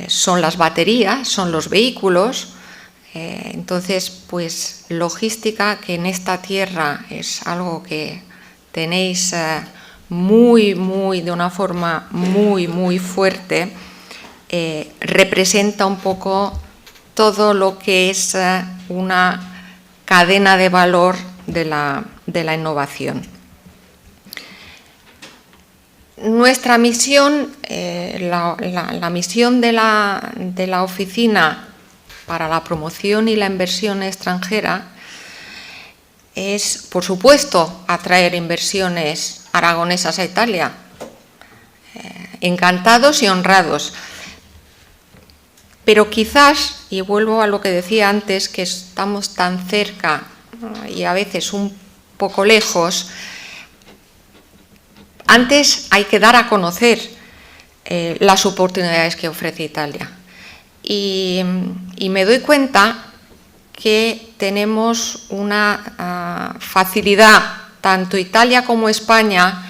son las baterías, son los vehículos. Entonces, pues logística, que en esta tierra es algo que tenéis de una forma muy fuerte, representa un poco todo lo que es una cadena de valor de la innovación. Nuestra misión, la misión de la Oficina para la Promoción y la Inversión Extranjera es, por supuesto, atraer inversiones aragonesas a Italia. Encantados y honrados. Pero quizás, y vuelvo a lo que decía antes, que estamos tan cerca y a veces un poco lejos, antes hay que dar a conocer las oportunidades que ofrece Italia. Y me doy cuenta que tenemos una facilidad, tanto Italia como España,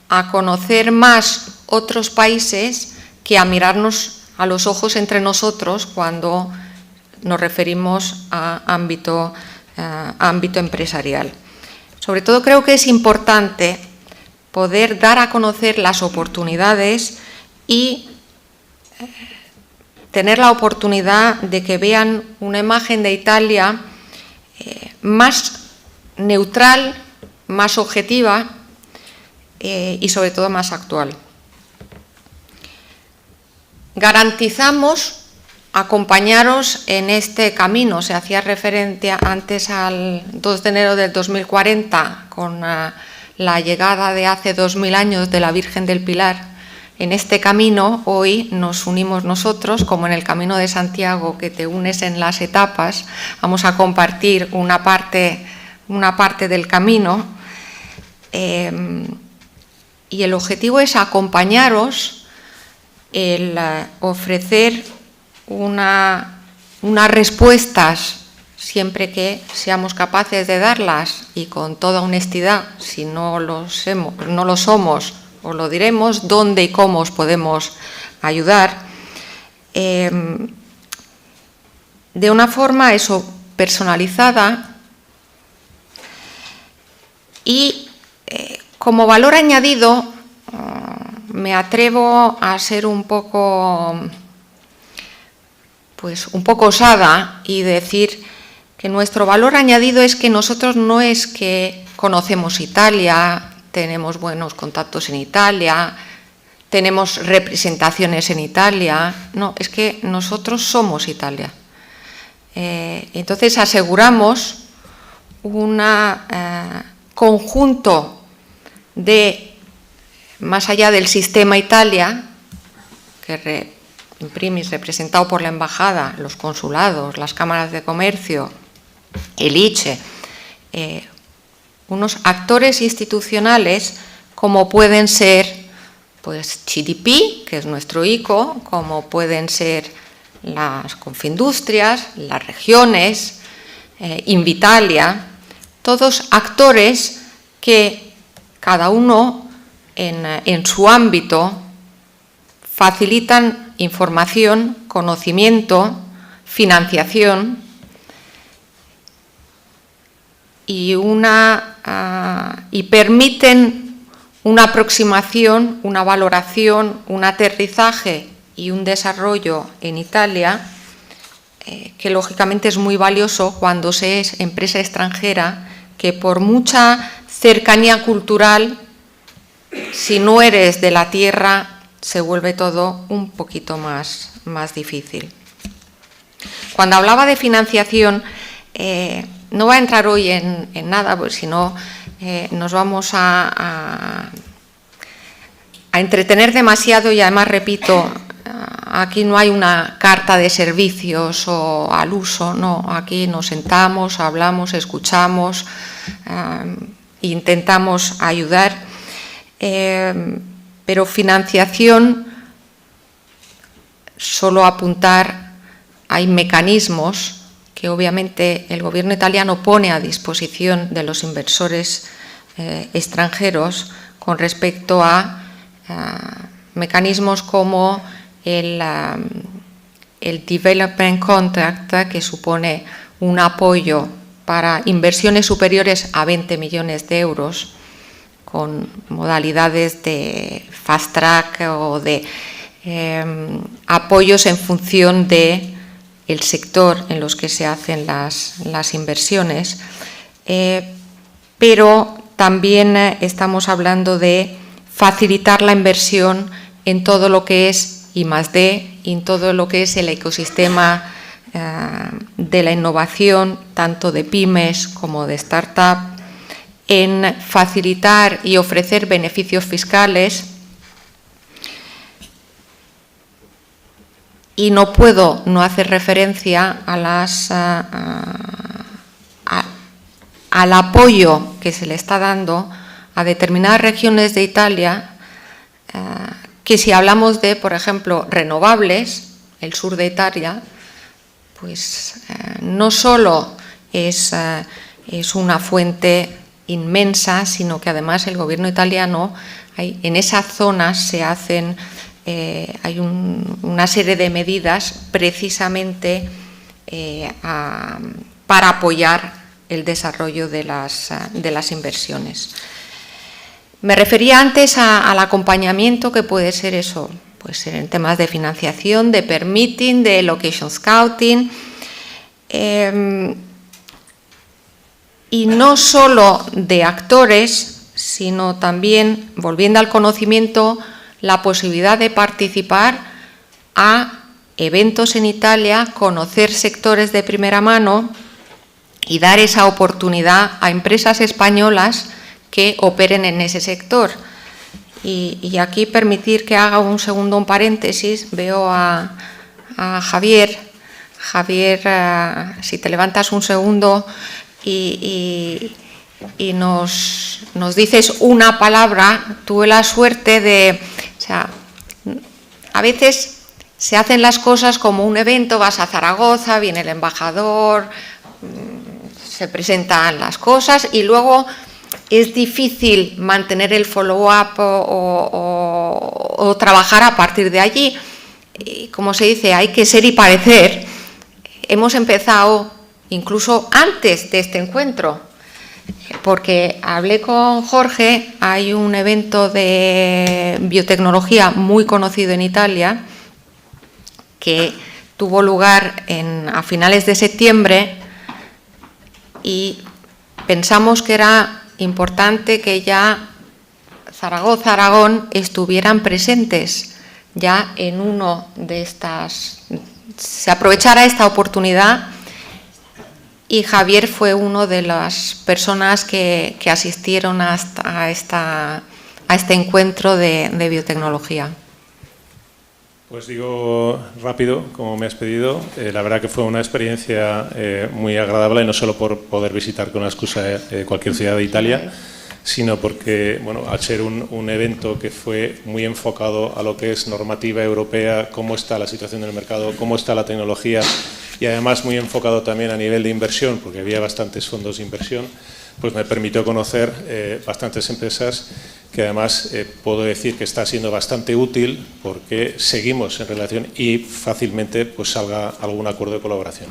a conocer más otros países que a mirarnos a los ojos entre nosotros cuando nos referimos a ámbito empresarial. Sobre todo creo que es importante poder dar a conocer las oportunidades y tener la oportunidad de que vean una imagen de Italia más neutral, más objetiva y sobre todo más actual. Garantizamos acompañaros en este camino. Se hacía referencia antes al 2 de enero del 2040 con la llegada de hace 2000 años de la Virgen del Pilar. En este camino hoy nos unimos nosotros, como en el Camino de Santiago, que te unes en las etapas. Vamos a compartir una parte del camino y el objetivo es acompañaros, el ofrecer unas respuestas siempre que seamos capaces de darlas y con toda honestidad. Si no lo somos, os lo diremos, dónde y cómo os podemos ayudar, de una forma personalizada y como valor añadido me atrevo a ser un poco osada y decir que nuestro valor añadido es que nosotros no es que conocemos Italia, tenemos buenos contactos en Italia, tenemos representaciones en Italia. No, es que nosotros somos Italia. Entonces aseguramos un conjunto de, más allá del sistema Italia, que in primis representado por la embajada, los consulados, las cámaras de comercio, el ICE, unos actores institucionales como pueden ser GDP, que es nuestro ICO, como pueden ser las Confindustrias, las regiones, Invitalia, todos actores que cada uno en su ámbito facilitan información, conocimiento, financiación y permiten una aproximación, una valoración, un aterrizaje y un desarrollo en Italia que lógicamente es muy valioso cuando se es empresa extranjera, que por mucha cercanía cultural, si no eres de la tierra, se vuelve todo un poquito más difícil. Cuando hablaba de financiación, no voy a entrar hoy en nada, porque si no nos vamos a entretener demasiado y además, repito, aquí no hay una carta de servicios o al uso, no, aquí nos sentamos, hablamos, escuchamos, intentamos ayudar, pero financiación, solo apuntar, hay mecanismos que obviamente el gobierno italiano pone a disposición de los inversores extranjeros con respecto a mecanismos como el Development Contract, que supone un apoyo para inversiones superiores a 20 millones de euros, con modalidades de fast track o de apoyos en función de el sector en los que se hacen las inversiones, pero también estamos hablando de facilitar la inversión en todo lo que es I+D y en todo lo que es el ecosistema de la innovación, tanto de pymes como de startup, en facilitar y ofrecer beneficios fiscales. Y no puedo no hacer referencia al apoyo que se le está dando a determinadas regiones de Italia, que si hablamos de, por ejemplo, renovables, el sur de Italia, pues no solo es una fuente inmensa, sino que además el gobierno italiano, en esas zonas se hacen, hay una serie de medidas precisamente para apoyar el desarrollo de las inversiones. Me refería antes al acompañamiento, que puede ser eso, puede ser en temas de financiación, de permitting, de location scouting, y no solo de actores, sino también, volviendo al conocimiento, la posibilidad de participar a eventos en Italia, conocer sectores de primera mano y dar esa oportunidad a empresas españolas que operen en ese sector. Y aquí permitir que haga un paréntesis, veo a Javier. Javier, si te levantas un segundo y nos dices una palabra, tuve la suerte de, o sea, a veces se hacen las cosas como un evento, vas a Zaragoza, viene el embajador, se presentan las cosas y luego es difícil mantener el follow-up o trabajar a partir de allí. Y como se dice, hay que ser y parecer. Hemos empezado incluso antes de este encuentro, porque hablé con Jorge, hay un evento de biotecnología muy conocido en Italia que tuvo lugar a finales de septiembre y pensamos que era importante que ya Zaragoza, Aragón estuvieran presentes ya en uno de estas, se aprovechara esta oportunidad, y Javier fue uno de las personas que asistieron a este encuentro de biotecnología. Pues digo rápido, como me has pedido, la verdad que fue una experiencia muy agradable, no solo por poder visitar con la excusa cualquier ciudad de Italia, sino porque, bueno, al ser un evento que fue muy enfocado a lo que es normativa europea, cómo está la situación del mercado, cómo está la tecnología, y además muy enfocado también a nivel de inversión, porque había bastantes fondos de inversión, pues me permitió conocer bastantes empresas que además puedo decir que está siendo bastante útil porque seguimos en relación y fácilmente pues salga algún acuerdo de colaboración.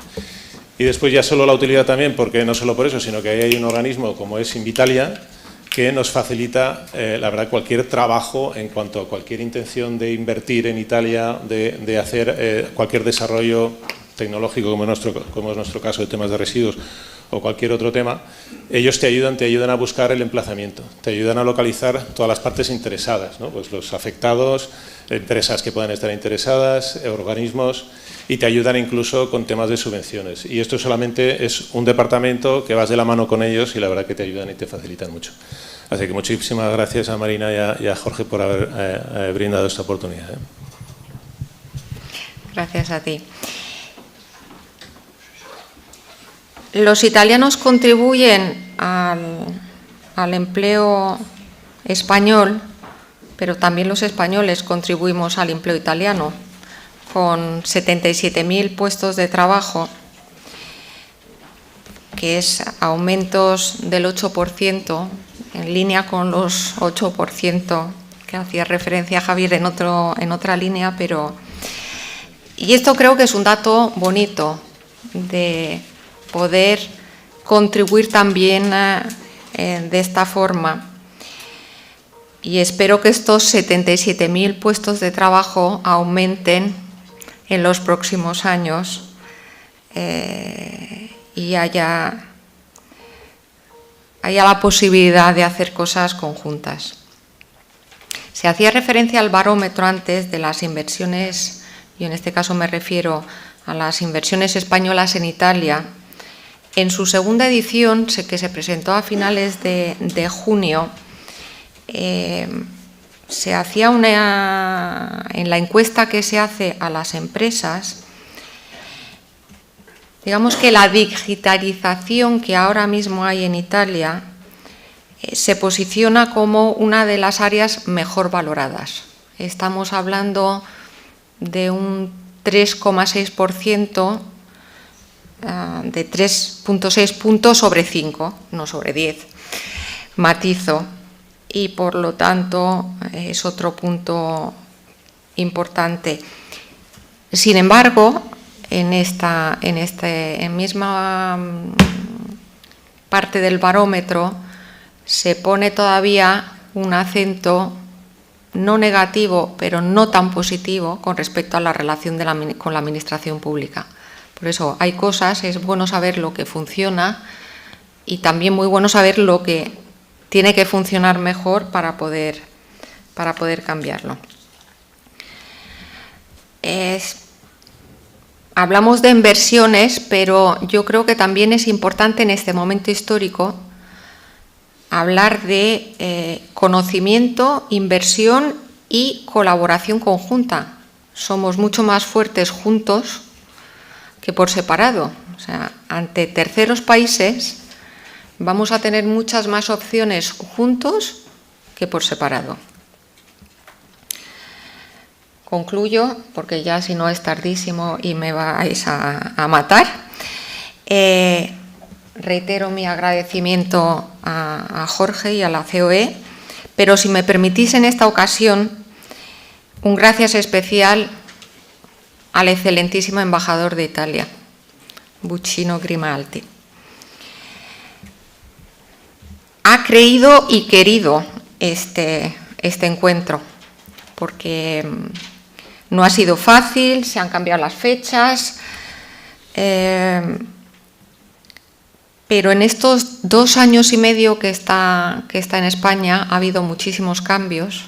Y después ya solo la utilidad también, porque no solo por eso, sino que ahí hay un organismo como es Invitalia, que nos facilita, la verdad, cualquier trabajo en cuanto a cualquier intención de invertir en Italia, de hacer cualquier desarrollo tecnológico, como es nuestro caso de temas de residuos o cualquier otro tema. Ellos te ayudan a buscar el emplazamiento, te ayudan a localizar todas las partes interesadas, ¿no? Pues los afectados, empresas que puedan estar interesadas, organismos, y te ayudan incluso con temas de subvenciones. Y esto solamente es un departamento que vas de la mano con ellos y la verdad que te ayudan y te facilitan mucho. Así que muchísimas gracias a Marina y a Jorge por haber brindado esta oportunidad. Gracias a ti. Los italianos contribuyen al empleo español, pero también los españoles contribuimos al empleo italiano, con 77.000 puestos de trabajo, que es aumentos del 8%, en línea con los 8% que hacía referencia Javier en otra línea, pero... Y esto creo que es un dato bonito de poder contribuir también de esta forma. Y espero que estos 77.000 puestos de trabajo aumenten en los próximos años y haya la posibilidad de hacer cosas conjuntas. Se hacía referencia al barómetro antes de las inversiones, y en este caso me refiero a las inversiones españolas en Italia. En su segunda edición, que se presentó a finales de junio, se hacía en la encuesta que se hace a las empresas, digamos que la digitalización que ahora mismo hay en Italia se posiciona como una de las áreas mejor valoradas. Estamos hablando de un 3,6%, de 3,6 puntos sobre 5, no sobre 10, matizo, y por lo tanto es otro punto importante. Sin embargo, en esta misma parte del barómetro se pone todavía un acento no negativo, pero no tan positivo con respecto a la relación con la administración pública. Por eso hay cosas, es bueno saber lo que funciona y también muy bueno saber lo que tiene que funcionar mejor para poder cambiarlo. Hablamos de inversiones, pero yo creo que también es importante en este momento histórico hablar de conocimiento, inversión y colaboración conjunta. Somos mucho más fuertes juntos que por separado. O sea, ante terceros países vamos a tener muchas más opciones juntos que por separado. Concluyo, porque ya si no es tardísimo y me vais a matar. Reitero mi agradecimiento a Jorge y a la COE, pero si me permitís en esta ocasión, un gracias especial al excelentísimo embajador de Italia, Buccino Grimaldi. Ha creído y querido este encuentro, porque no ha sido fácil, se han cambiado las fechas, pero en estos 2 años y medio que está en España ha habido muchísimos cambios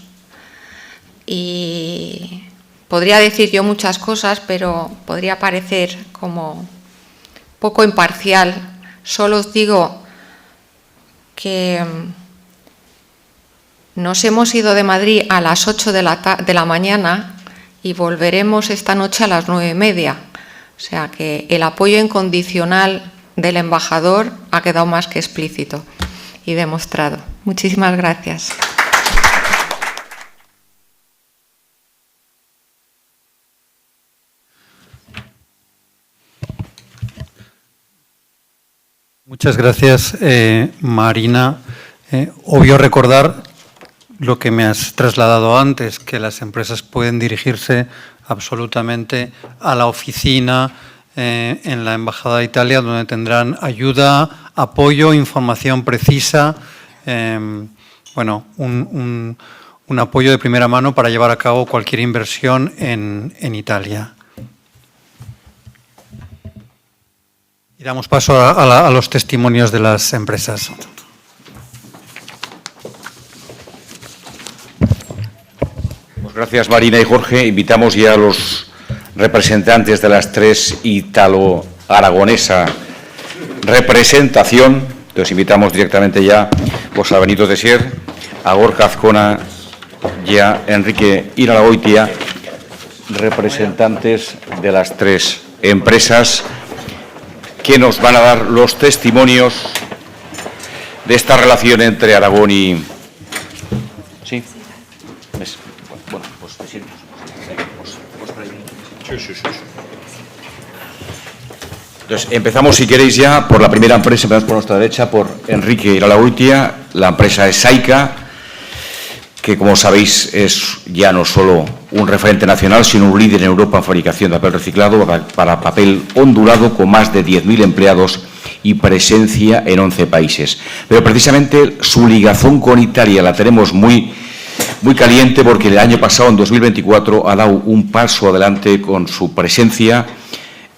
y podría decir yo muchas cosas, pero podría parecer como poco imparcial. Solo os digo que nos hemos ido de Madrid a las 8 de la mañana y volveremos esta noche a las 9:30. O sea que el apoyo incondicional del embajador ha quedado más que explícito y demostrado. Muchísimas gracias. Muchas gracias, Marina. Obvio recordar lo que me has trasladado antes, que las empresas pueden dirigirse absolutamente a la oficina en la Embajada de Italia, donde tendrán ayuda, apoyo, información precisa, bueno, un apoyo de primera mano para llevar a cabo cualquier inversión en Italia. Y damos paso a los testimonios de las empresas. Pues gracias, Marina y Jorge. Invitamos ya a los representantes de las 3 italo-aragonesa representación. Entonces invitamos directamente ya pues, a Benito Tessier, a Gorka Azcona y a Enrique Iralagoitia, representantes de las 3 empresas que nos van a dar los testimonios de esta relación entre Aragón y... ¿Sí? Bueno, pues te sientes. Entonces, empezamos, si queréis, ya por la primera empresa. Empezamos por nuestra derecha, por Enrique Iralagoitia. La empresa es Saica, que, como sabéis, es ya no solo un referente nacional, sino un líder en Europa en fabricación de papel reciclado para papel ondulado, con más de 10.000 empleados y presencia en 11 países. Pero precisamente su ligazón con Italia la tenemos muy caliente, porque el año pasado, en 2024, ha dado un paso adelante con su presencia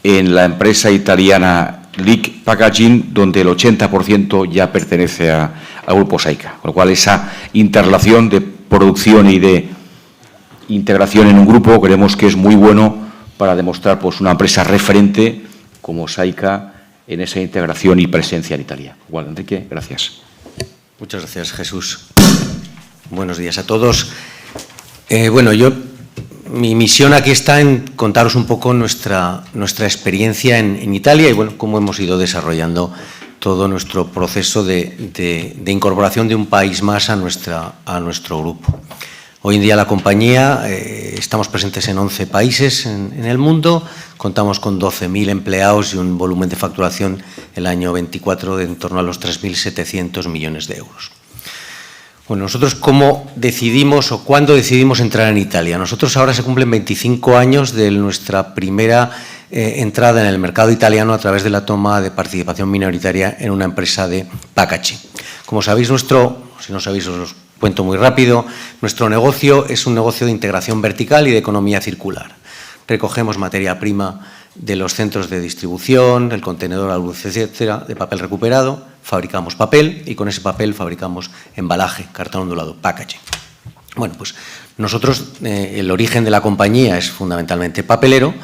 en la empresa italiana Lick Packaging, donde el 80% ya pertenece al grupo Saica, con lo cual esa interrelación de producción y de integración en un grupo, creemos que es muy bueno para demostrar pues, una empresa referente como Saika en esa integración y presencia en Italia. Igual, Enrique, gracias. Muchas gracias, Jesús. Buenos días a todos. Mi misión aquí está en contaros un poco nuestra experiencia en Italia y cómo hemos ido desarrollando todo nuestro proceso de incorporación de un país más a nuestro grupo. Hoy en día la compañía, estamos presentes en 11 países en el mundo, contamos con 12.000 empleados y un volumen de facturación el año 24 de en torno a los 3.700 millones de euros. Bueno, nosotros cómo decidimos o cuándo decidimos entrar en Italia. Nosotros ahora se cumplen 25 años de nuestra primera entrada en el mercado italiano a través de la toma de participación minoritaria en una empresa de packaging. Como sabéis, si no sabéis os cuento muy rápido, nuestro negocio es un negocio de integración vertical y de economía circular. Recogemos materia prima de los centros de distribución, del contenedor, la luz, etcétera, de papel recuperado, fabricamos papel y con ese papel fabricamos embalaje, cartón ondulado, packaging. Bueno, pues nosotros, el origen de la compañía es fundamentalmente papelero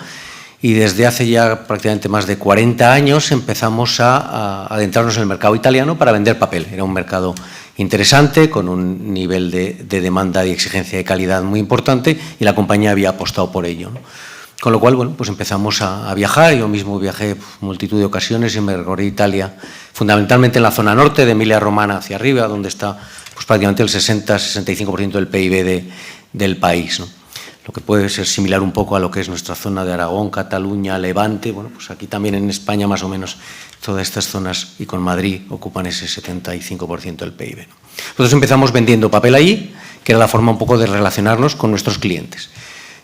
y desde hace ya prácticamente más de 40 años empezamos a adentrarnos en el mercado italiano para vender papel. Era un mercado interesante, con un nivel de demanda y exigencia de calidad muy importante y la compañía había apostado por ello, ¿no? Con lo cual, pues empezamos a viajar. Yo mismo viajé multitud de ocasiones y me recorrí Italia, fundamentalmente en la zona norte, de Emilia-Romagna hacia arriba, donde está pues, prácticamente el 60-65% del PIB del país, ¿no? Lo que puede ser similar un poco a lo que es nuestra zona de Aragón, Cataluña, Levante. Bueno, pues aquí también en España más o menos todas estas zonas y con Madrid ocupan ese 75% del PIB, ¿no? Nosotros empezamos vendiendo papel allí, que era la forma un poco de relacionarnos con nuestros clientes.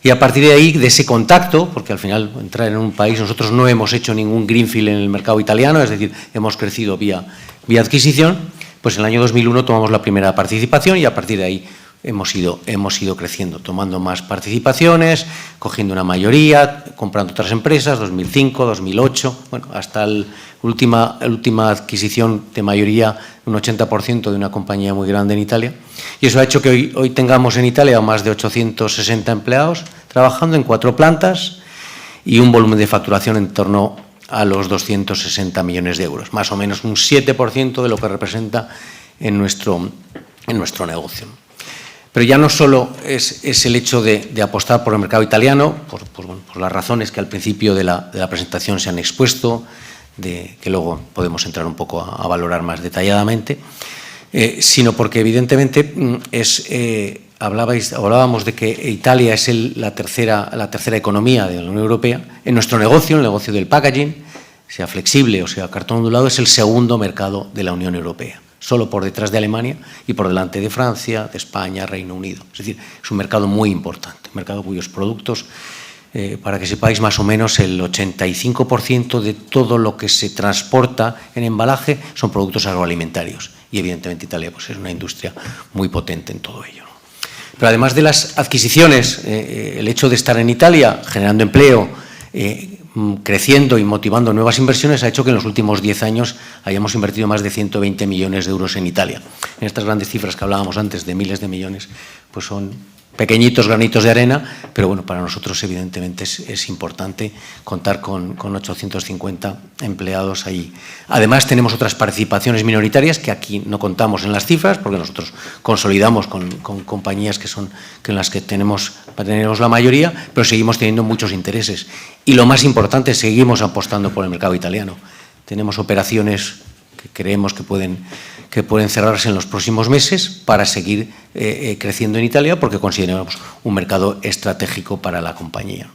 Y a partir de ahí, de ese contacto, porque al final entrar en un país, nosotros no hemos hecho ningún greenfield en el mercado italiano, es decir, hemos crecido vía adquisición, pues en el año 2001 tomamos la primera participación y a partir de ahí hemos ido creciendo, tomando más participaciones, cogiendo una mayoría, comprando otras empresas, 2005, 2008, bueno, hasta la última adquisición de mayoría, un 80% de una compañía muy grande en Italia. Y eso ha hecho que hoy tengamos en Italia más de 860 empleados trabajando en 4 plantas y un volumen de facturación en torno a los 260 millones de euros, más o menos un 7% de lo que representa en nuestro negocio. Pero ya no solo es el hecho de apostar por el mercado italiano, por las razones que al principio de la presentación se han expuesto, que luego podemos entrar un poco a valorar más detalladamente, sino porque evidentemente hablábamos de que Italia es la tercera economía de la Unión Europea. En nuestro negocio, el negocio del packaging, sea flexible o sea cartón ondulado, es el segundo mercado de la Unión Europea, solo por detrás de Alemania y por delante de Francia, de España, Reino Unido. Es decir, es un mercado muy importante, un mercado cuyos productos, para que sepáis más o menos, el 85% de todo lo que se transporta en embalaje son productos agroalimentarios. Y evidentemente Italia pues, es una industria muy potente en todo ello, ¿no? Pero además de las adquisiciones, el hecho de estar en Italia generando empleo, creciendo y motivando nuevas inversiones ha hecho que en los últimos 10 años hayamos invertido más de 120 millones de euros en Italia. En estas grandes cifras que hablábamos antes de miles de millones, pues son pequeñitos granitos de arena, pero bueno, para nosotros evidentemente es importante contar con 850 empleados ahí. Además tenemos otras participaciones minoritarias que aquí no contamos en las cifras, porque nosotros consolidamos con compañías que en las que tenemos la mayoría, pero seguimos teniendo muchos intereses. Y lo más importante, seguimos apostando por el mercado italiano. Tenemos operaciones que creemos que pueden cerrarse en los próximos meses para seguir creciendo en Italia, porque consideramos un mercado estratégico para la compañía.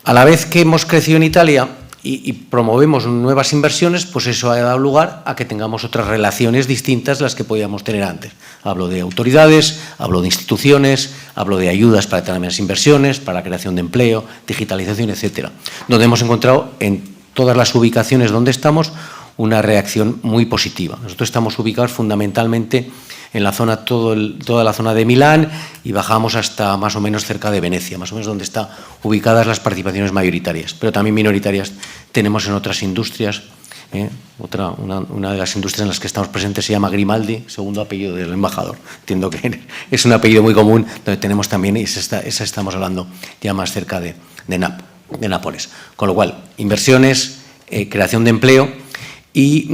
A la vez que hemos crecido en Italia y promovemos nuevas inversiones, pues eso ha dado lugar a que tengamos otras relaciones distintas de las que podíamos tener antes. Hablo de autoridades, hablo de instituciones, hablo de ayudas para determinadas inversiones, para la creación de empleo, digitalización, etcétera, donde hemos encontrado en todas las ubicaciones donde estamos una reacción muy positiva. Nosotros estamos ubicados fundamentalmente en la zona, toda la zona de Milán, y bajamos hasta más o menos cerca de Venecia, más o menos donde están ubicadas las participaciones mayoritarias, pero también minoritarias tenemos en otras industrias, Una de las industrias en las que estamos presentes se llama Grimaldi, segundo apellido del embajador. Entiendo que es un apellido muy común, donde tenemos también, y esa estamos hablando ya más cerca de Nápoles. Con lo cual, inversiones, creación de empleo. ¿Y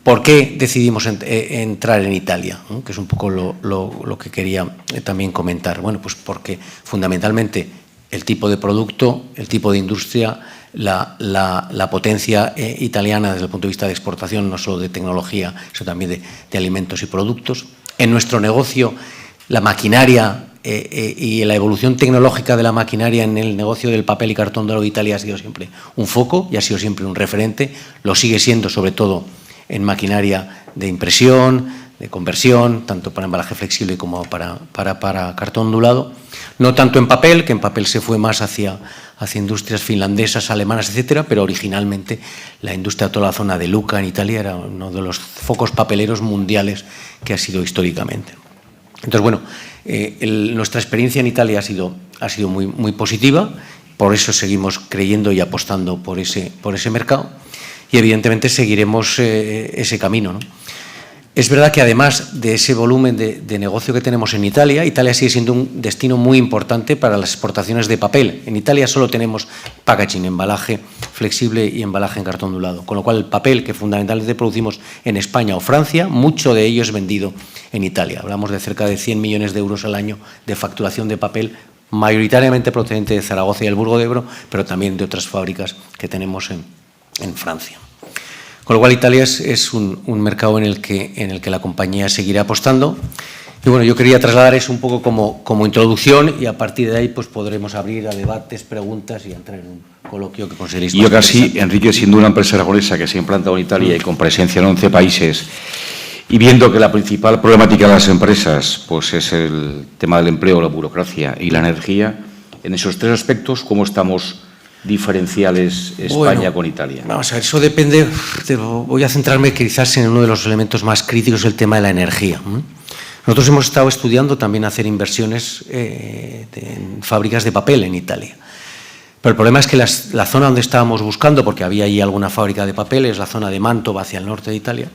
por qué decidimos entrar en Italia? Que es un poco lo que quería también comentar. Bueno, pues porque fundamentalmente el tipo de producto, el tipo de industria, la potencia italiana desde el punto de vista de exportación, no solo de tecnología, sino también de alimentos y productos. En nuestro negocio, la maquinaria y la evolución tecnológica de la maquinaria en el negocio del papel y cartón dorado de Italia ha sido siempre un foco y ha sido siempre un referente. Lo sigue siendo, sobre todo, en maquinaria de impresión, de conversión, tanto para embalaje flexible como para cartón ondulado. No tanto en papel, que en papel se fue más hacia industrias finlandesas, alemanas, etcétera, pero originalmente la industria de toda la zona de Lucca en Italia era uno de los focos papeleros mundiales que ha sido históricamente. Entonces, bueno, nuestra experiencia en Italia ha sido muy positiva, por eso seguimos creyendo y apostando por ese mercado y evidentemente seguiremos ese camino, ¿no? Es verdad que además de ese volumen de negocio que tenemos en Italia, Italia sigue siendo un destino muy importante para las exportaciones de papel. En Italia solo tenemos packaging, embalaje flexible y embalaje en cartón ondulado, con lo cual el papel que fundamentalmente producimos en España o Francia, mucho de ello es vendido en Italia. Hablamos de cerca de 100 millones de euros al año de facturación de papel, mayoritariamente procedente de Zaragoza y el Burgo de Ebro, pero también de otras fábricas que tenemos en Francia. Con lo cual Italia es un mercado en el que la compañía seguirá apostando. Y bueno, yo quería trasladar eso un poco como introducción y a partir de ahí pues podremos abrir a debates, preguntas y entrar en un coloquio que consideréis. Yo casi, Enrique, siendo una empresa aragonesa que se ha implantado en Italia y con presencia en 11 países y viendo que la principal problemática de las empresas pues es el tema del empleo, la burocracia y la energía, en esos tres aspectos, ¿cómo estamos diferenciales España con Italia? Vamos a ver, eso depende, voy a centrarme quizás en uno de los elementos más críticos, el tema de la energía. Nosotros hemos estado estudiando también hacer inversiones en fábricas de papel en Italia. Pero el problema es que la zona donde estábamos buscando, porque había allí alguna fábrica de papel, es la zona de Mantova hacia el norte de Italia,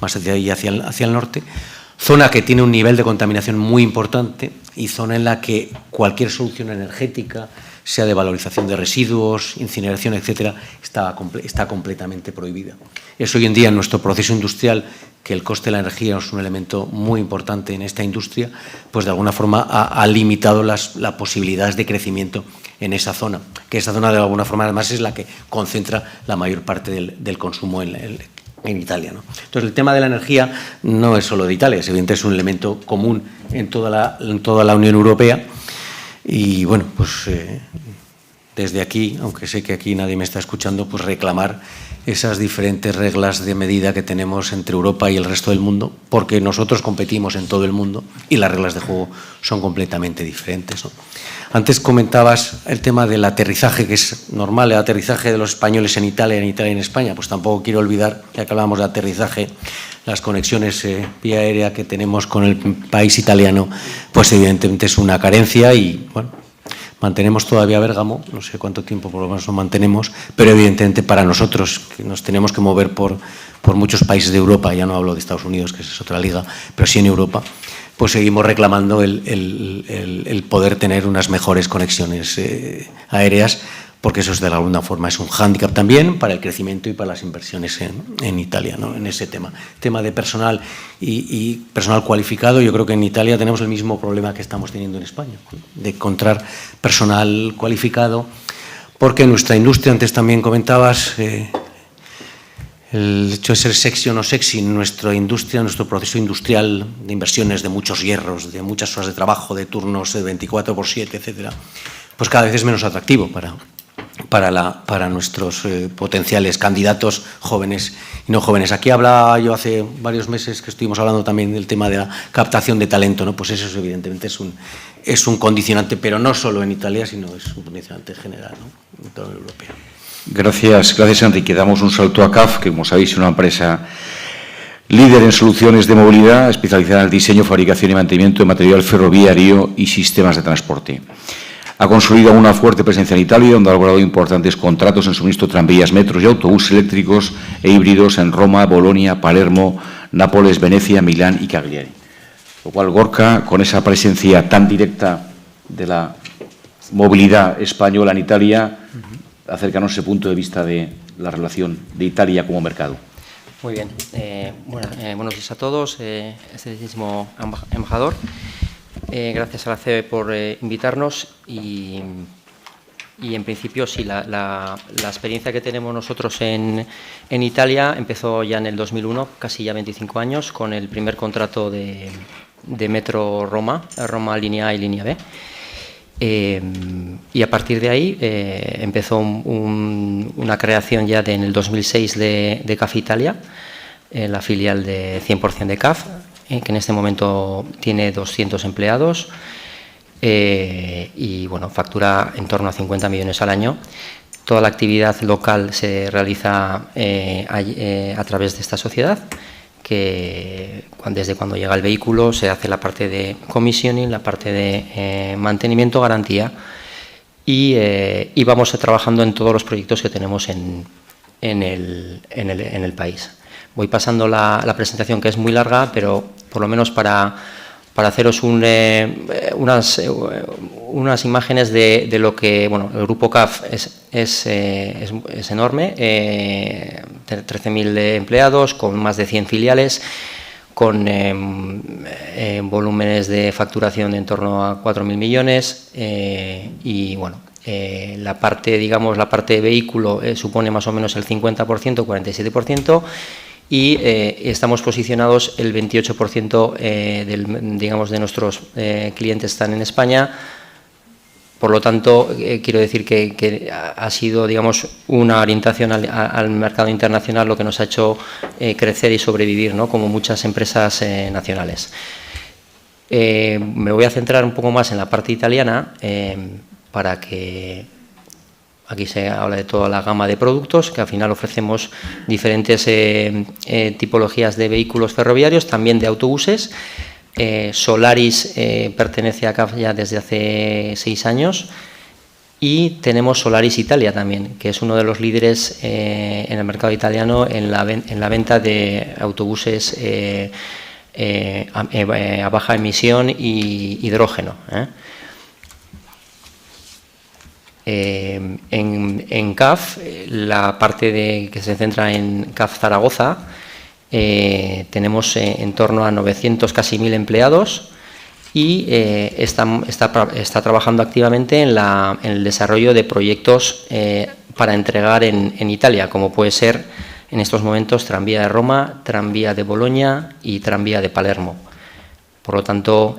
más hacia ahí hacia el norte, zona que tiene un nivel de contaminación muy importante y zona en la que cualquier solución energética, sea de valorización de residuos, incineración, etcétera, está completamente prohibida. Es hoy en día en nuestro proceso industrial, que el coste de la energía es un elemento muy importante en esta industria, pues de alguna forma ha limitado las posibilidades de crecimiento en esa zona, que esa zona de alguna forma además es la que concentra la mayor parte del consumo en Italia, ¿no? Entonces el tema de la energía no es solo de Italia, es evidente, es un elemento común en toda la Unión Europea. Y bueno, pues desde aquí, aunque sé que aquí nadie me está escuchando, pues reclamar esas diferentes reglas de medida que tenemos entre Europa y el resto del mundo, porque nosotros competimos en todo el mundo y las reglas de juego son completamente diferentes, ¿no? Antes comentabas el tema del aterrizaje, que es normal, el aterrizaje de los españoles en Italia y en España, pues tampoco quiero olvidar, ya que hablamos de aterrizaje, las conexiones vía aérea que tenemos con el país italiano, pues evidentemente es una carencia y, bueno, mantenemos todavía Bérgamo, no sé cuánto tiempo por lo menos lo mantenemos, pero evidentemente para nosotros, que nos tenemos que mover por muchos países de Europa, ya no hablo de Estados Unidos, que es otra liga, pero sí en Europa, pues seguimos reclamando el poder tener unas mejores conexiones aéreas, porque eso es de alguna forma es un hándicap también para el crecimiento y para las inversiones en Italia, ¿no? En ese tema de personal y personal cualificado. Yo creo que en Italia tenemos el mismo problema que estamos teniendo en España, de encontrar personal cualificado, porque nuestra industria, antes también comentabas, el hecho de ser sexy o no sexy, nuestra industria, nuestro proceso industrial de inversiones, de muchos hierros, de muchas horas de trabajo, de turnos de 24/7, etcétera, pues cada vez es menos atractivo para nuestros potenciales candidatos jóvenes y no jóvenes. Aquí hablaba yo hace varios meses que estuvimos hablando también del tema de la captación de talento, ¿no? Pues eso evidentemente es un condicionante, pero no solo en Italia, sino es un condicionante general, ¿no? En toda la Unión Europea. Gracias Enrique. Damos un salto a CAF, que como sabéis es una empresa líder en soluciones de movilidad, especializada en el diseño, fabricación y mantenimiento de material ferroviario y sistemas de transporte. Ha consolidado una fuerte presencia en Italia, donde ha logrado importantes contratos en suministro de tranvías, metros y autobuses eléctricos e híbridos en Roma, Bolonia, Palermo, Nápoles, Venecia, Milán y Cagliari. Lo cual, Gorka, con esa presencia tan directa de la movilidad española en Italia, acércanos ese punto de vista de la relación de Italia como mercado. Muy bien. Buenos días a todos, excelentísimo embajador. Gracias a la CEBE por invitarnos y en principio sí, la experiencia que tenemos nosotros en Italia empezó ya en el 2001, casi ya 25 años, con el primer contrato de Metro Roma Línea A y Línea B. Y a partir de ahí empezó una creación ya en el 2006 de CAF Italia, la filial de 100% de CAF, que en este momento tiene 200 empleados y bueno, factura en torno a 50 millones al año. Toda la actividad local se realiza a través de esta sociedad, que desde cuando llega el vehículo se hace la parte de commissioning, la parte de mantenimiento, garantía y vamos trabajando en todos los proyectos que tenemos en el país. Voy pasando la presentación, que es muy larga, pero por lo menos para haceros unas imágenes de lo que, bueno, el grupo CAF es enorme, 13.000 empleados, con más de 100 filiales, con volúmenes de facturación en torno a 4.000 millones y, bueno, la parte, digamos, la parte de vehículo supone más o menos el 50%, 47%, y estamos posicionados, el 28% digamos, de nuestros clientes están en España. Por lo tanto, quiero decir que ha sido, digamos, una orientación al mercado internacional lo que nos ha hecho crecer y sobrevivir, ¿no?, como muchas empresas nacionales. Me voy a centrar un poco más en la parte italiana para que... Aquí se habla de toda la gama de productos, que al final ofrecemos diferentes tipologías de vehículos ferroviarios, también de autobuses. Solaris pertenece a CAF ya desde hace 6 años y tenemos Solaris Italia también, que es uno de los líderes en el mercado italiano en la venta de autobuses a baja emisión y hidrógeno. En CAF, la parte que se centra en CAF Zaragoza, tenemos en torno a 900, casi 1.000 empleados y está trabajando activamente en el desarrollo de proyectos para entregar en Italia, como puede ser en estos momentos tranvía de Roma, tranvía de Bolonia y tranvía de Palermo. Por lo tanto,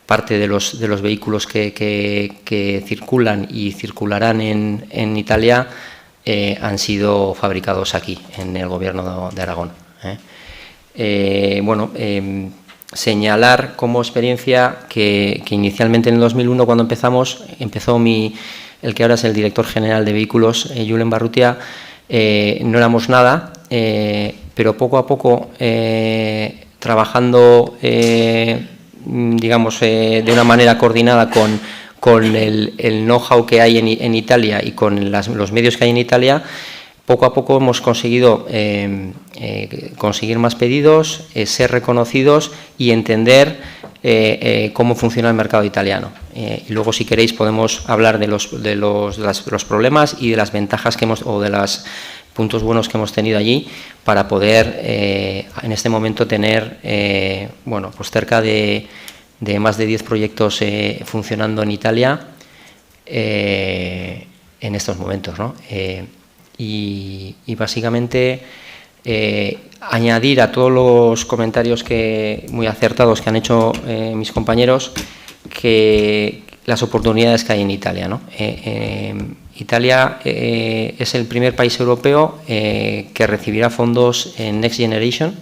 parte de los vehículos que circulan y circularán en Italia han sido fabricados aquí, en el Gobierno de Aragón. Señalar como experiencia que inicialmente en el 2001, cuando empezó el que ahora es el director general de vehículos, Julen Barrutia, no éramos nada, pero poco a poco, trabajando digamos, de una manera coordinada con el know-how que hay en Italia y con los medios que hay en Italia, poco a poco hemos conseguido conseguir más pedidos, ser reconocidos y entender cómo funciona el mercado italiano. Y luego, si queréis, podemos hablar de los problemas y de las ventajas o de los puntos buenos que hemos tenido allí para poder en este momento tener pues cerca de más de 10 proyectos funcionando en Italia en estos momentos, ¿no? Y básicamente añadir a todos los comentarios muy acertados que han hecho mis compañeros, que las oportunidades que hay en Italia, ¿no? Italia es el primer país europeo que recibirá fondos en Next Generation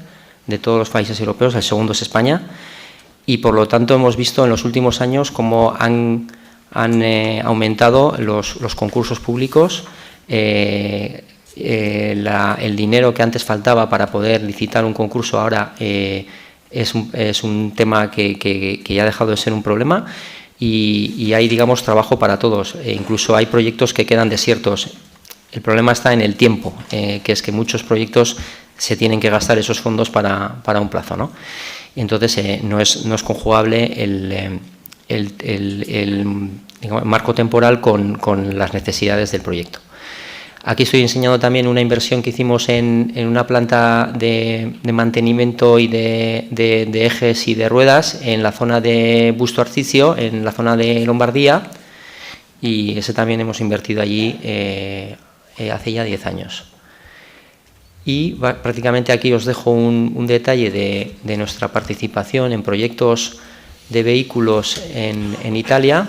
de todos los países europeos, el segundo es España, y por lo tanto hemos visto en los últimos años cómo han aumentado los concursos públicos, el dinero que antes faltaba para poder licitar un concurso ahora es un tema que ya ha dejado de ser un problema, y hay, digamos, trabajo para todos. Incluso hay proyectos que quedan desiertos. El problema está en el tiempo, que es que muchos proyectos se tienen que gastar esos fondos para un plazo, ¿no? Y entonces no es conjugable el marco temporal con las necesidades del proyecto. Aquí estoy enseñando también una inversión que hicimos en una planta de mantenimiento y de ejes y de ruedas en la zona de Busto Arsizio, en la zona de Lombardía, y ese también hemos invertido allí hace ya 10 años. Y prácticamente aquí os dejo un detalle de nuestra participación en proyectos de vehículos en Italia.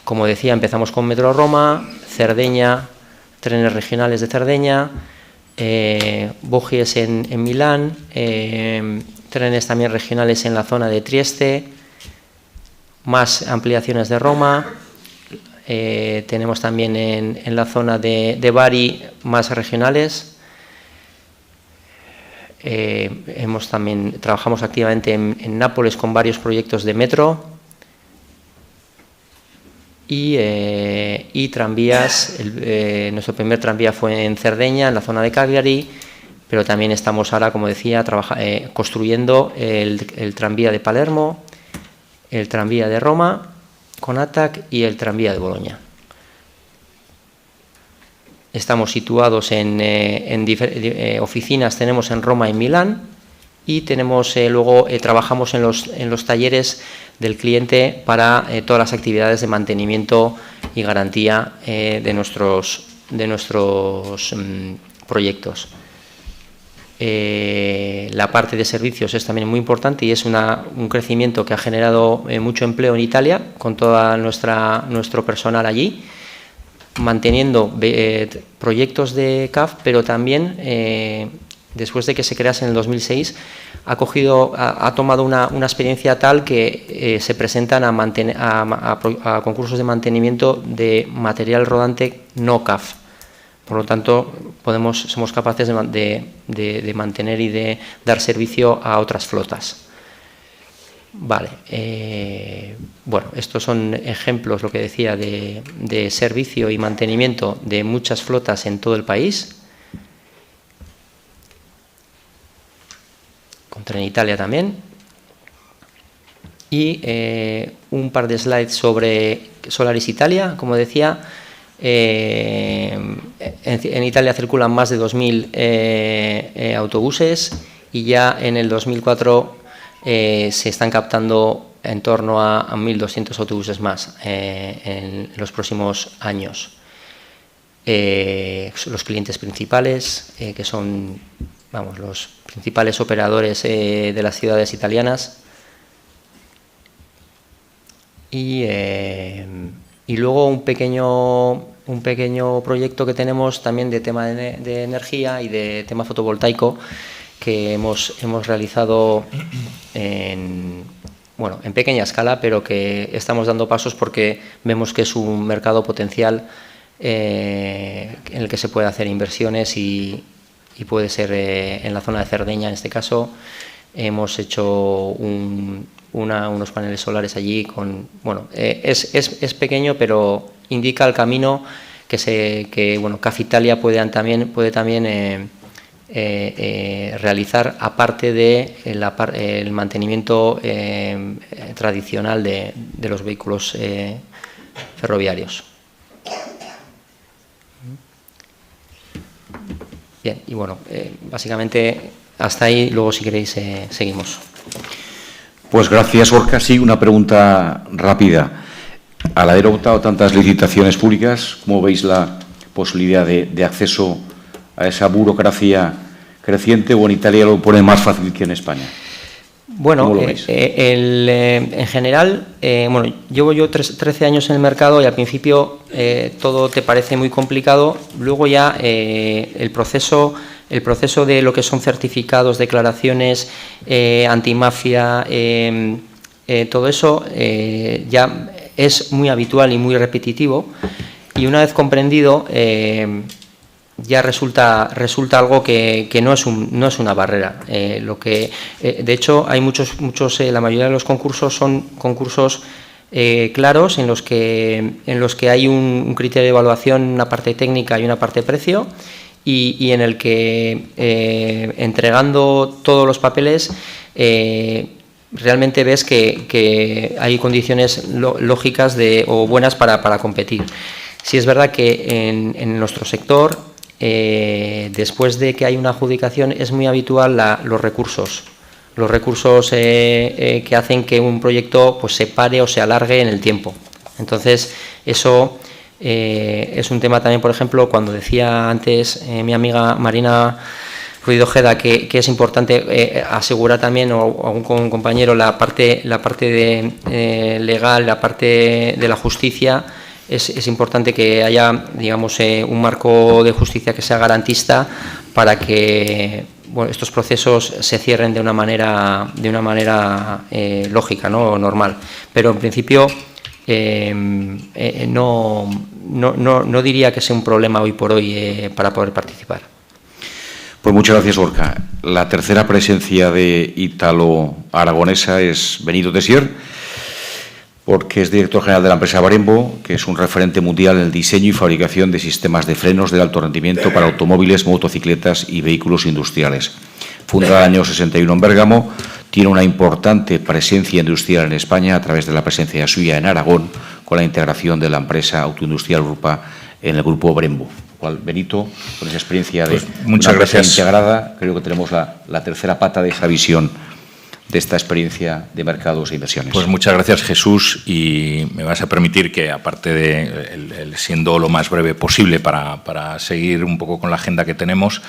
Como decía, empezamos con Metro Roma, Cerdeña, trenes regionales de Cerdeña, Bogies en Milán, trenes también regionales en la zona de Trieste, más ampliaciones de Roma, tenemos también en la zona de Bari más regionales. Trabajamos activamente en Nápoles con varios proyectos de metro y tranvías. Nuestro primer tranvía fue en Cerdeña, en la zona de Cagliari, pero también estamos ahora, como decía, construyendo el tranvía de Palermo, el tranvía de Roma con ATAC y el tranvía de Bolonia. Estamos situados en oficinas, tenemos en Roma y en Milán, y tenemos luego trabajamos en los talleres del cliente para todas las actividades de mantenimiento y garantía de nuestros proyectos. La parte de servicios es también muy importante y es un crecimiento que ha generado mucho empleo en Italia con todo nuestro personal allí, manteniendo proyectos de CAF, pero también después de que se crease en el 2006 ha tomado una experiencia tal que se presentan a concursos de mantenimiento de material rodante no CAF. Por lo tanto, somos capaces de mantener y de dar servicio a otras flotas. Vale, bueno, estos son ejemplos, lo que decía, de servicio y mantenimiento de muchas flotas en todo el país. Con Trenitalia también. Y un par de slides sobre Solaris Italia, como decía. En Italia circulan más de 2.000 autobuses y ya en el 2004 se están captando en torno a 1.200 autobuses más en los próximos años. Los clientes principales, que son los principales operadores de las ciudades italianas. Y luego un pequeño proyecto que tenemos también de tema de energía y de tema fotovoltaico que hemos realizado en pequeña escala, pero que estamos dando pasos porque vemos que es un mercado potencial en el que se puede hacer inversiones y puede ser en la zona de Cerdeña. En este caso hemos hecho unos paneles solares allí es pequeño, pero indica el camino que CAF Italia puede también realizar, aparte de el mantenimiento tradicional de los vehículos ferroviarios. Bien, y básicamente hasta ahí, luego si queréis seguimos. Pues gracias, Gorka. Sí, una pregunta rápida. Al haber optado tantas licitaciones públicas, ¿cómo veis la posibilidad de acceso a esa burocracia creciente, o en Italia lo pone más fácil que en España? Bueno, en general, llevo yo 13 años en el mercado y al principio todo te parece muy complicado. Luego ya el proceso de lo que son certificados, declaraciones, antimafia, todo eso ya es muy habitual y muy repetitivo, y una vez comprendido ya resulta algo que no es una barrera. De hecho, hay muchos la mayoría de los concursos son concursos claros en los que hay un criterio de evaluación, una parte técnica y una parte precio, y en el que entregando todos los papeles realmente ves que hay condiciones lógicas o buenas para competir. Sí es verdad que en nuestro sector, después de que hay una adjudicación, es muy habitual los recursos que hacen que un proyecto pues se pare o se alargue en el tiempo. Entonces, eso es un tema también, por ejemplo, cuando decía antes mi amiga Marina Ruiz de Ojeda que es importante asegurar también, o algún compañero, la parte legal, la parte de la justicia. Es importante que haya, digamos, un marco de justicia que sea garantista para que estos procesos se cierren de una manera lógica, ¿no? Normal. Pero en principio no diría que sea un problema hoy por hoy para poder participar. Pues muchas gracias, Gorka. La tercera presencia de ítalo-aragonesa es Benito Tessier, porque es director general de la empresa Brembo, que es un referente mundial en el diseño y fabricación de sistemas de frenos de alto rendimiento para automóviles, motocicletas y vehículos industriales. Fundada en el año 61 en Bérgamo, tiene una importante presencia industrial en España a través de la presencia suya en Aragón, con la integración de la empresa autoindustrial Grupa en el grupo Brembo. Benito, con esa experiencia de muchas gracias integrada, creo que tenemos la tercera pata de esa visión de esta experiencia de mercados e inversiones. Pues muchas gracias, Jesús, y me vas a permitir que, aparte de siendo lo más breve posible para seguir un poco con la agenda que tenemos,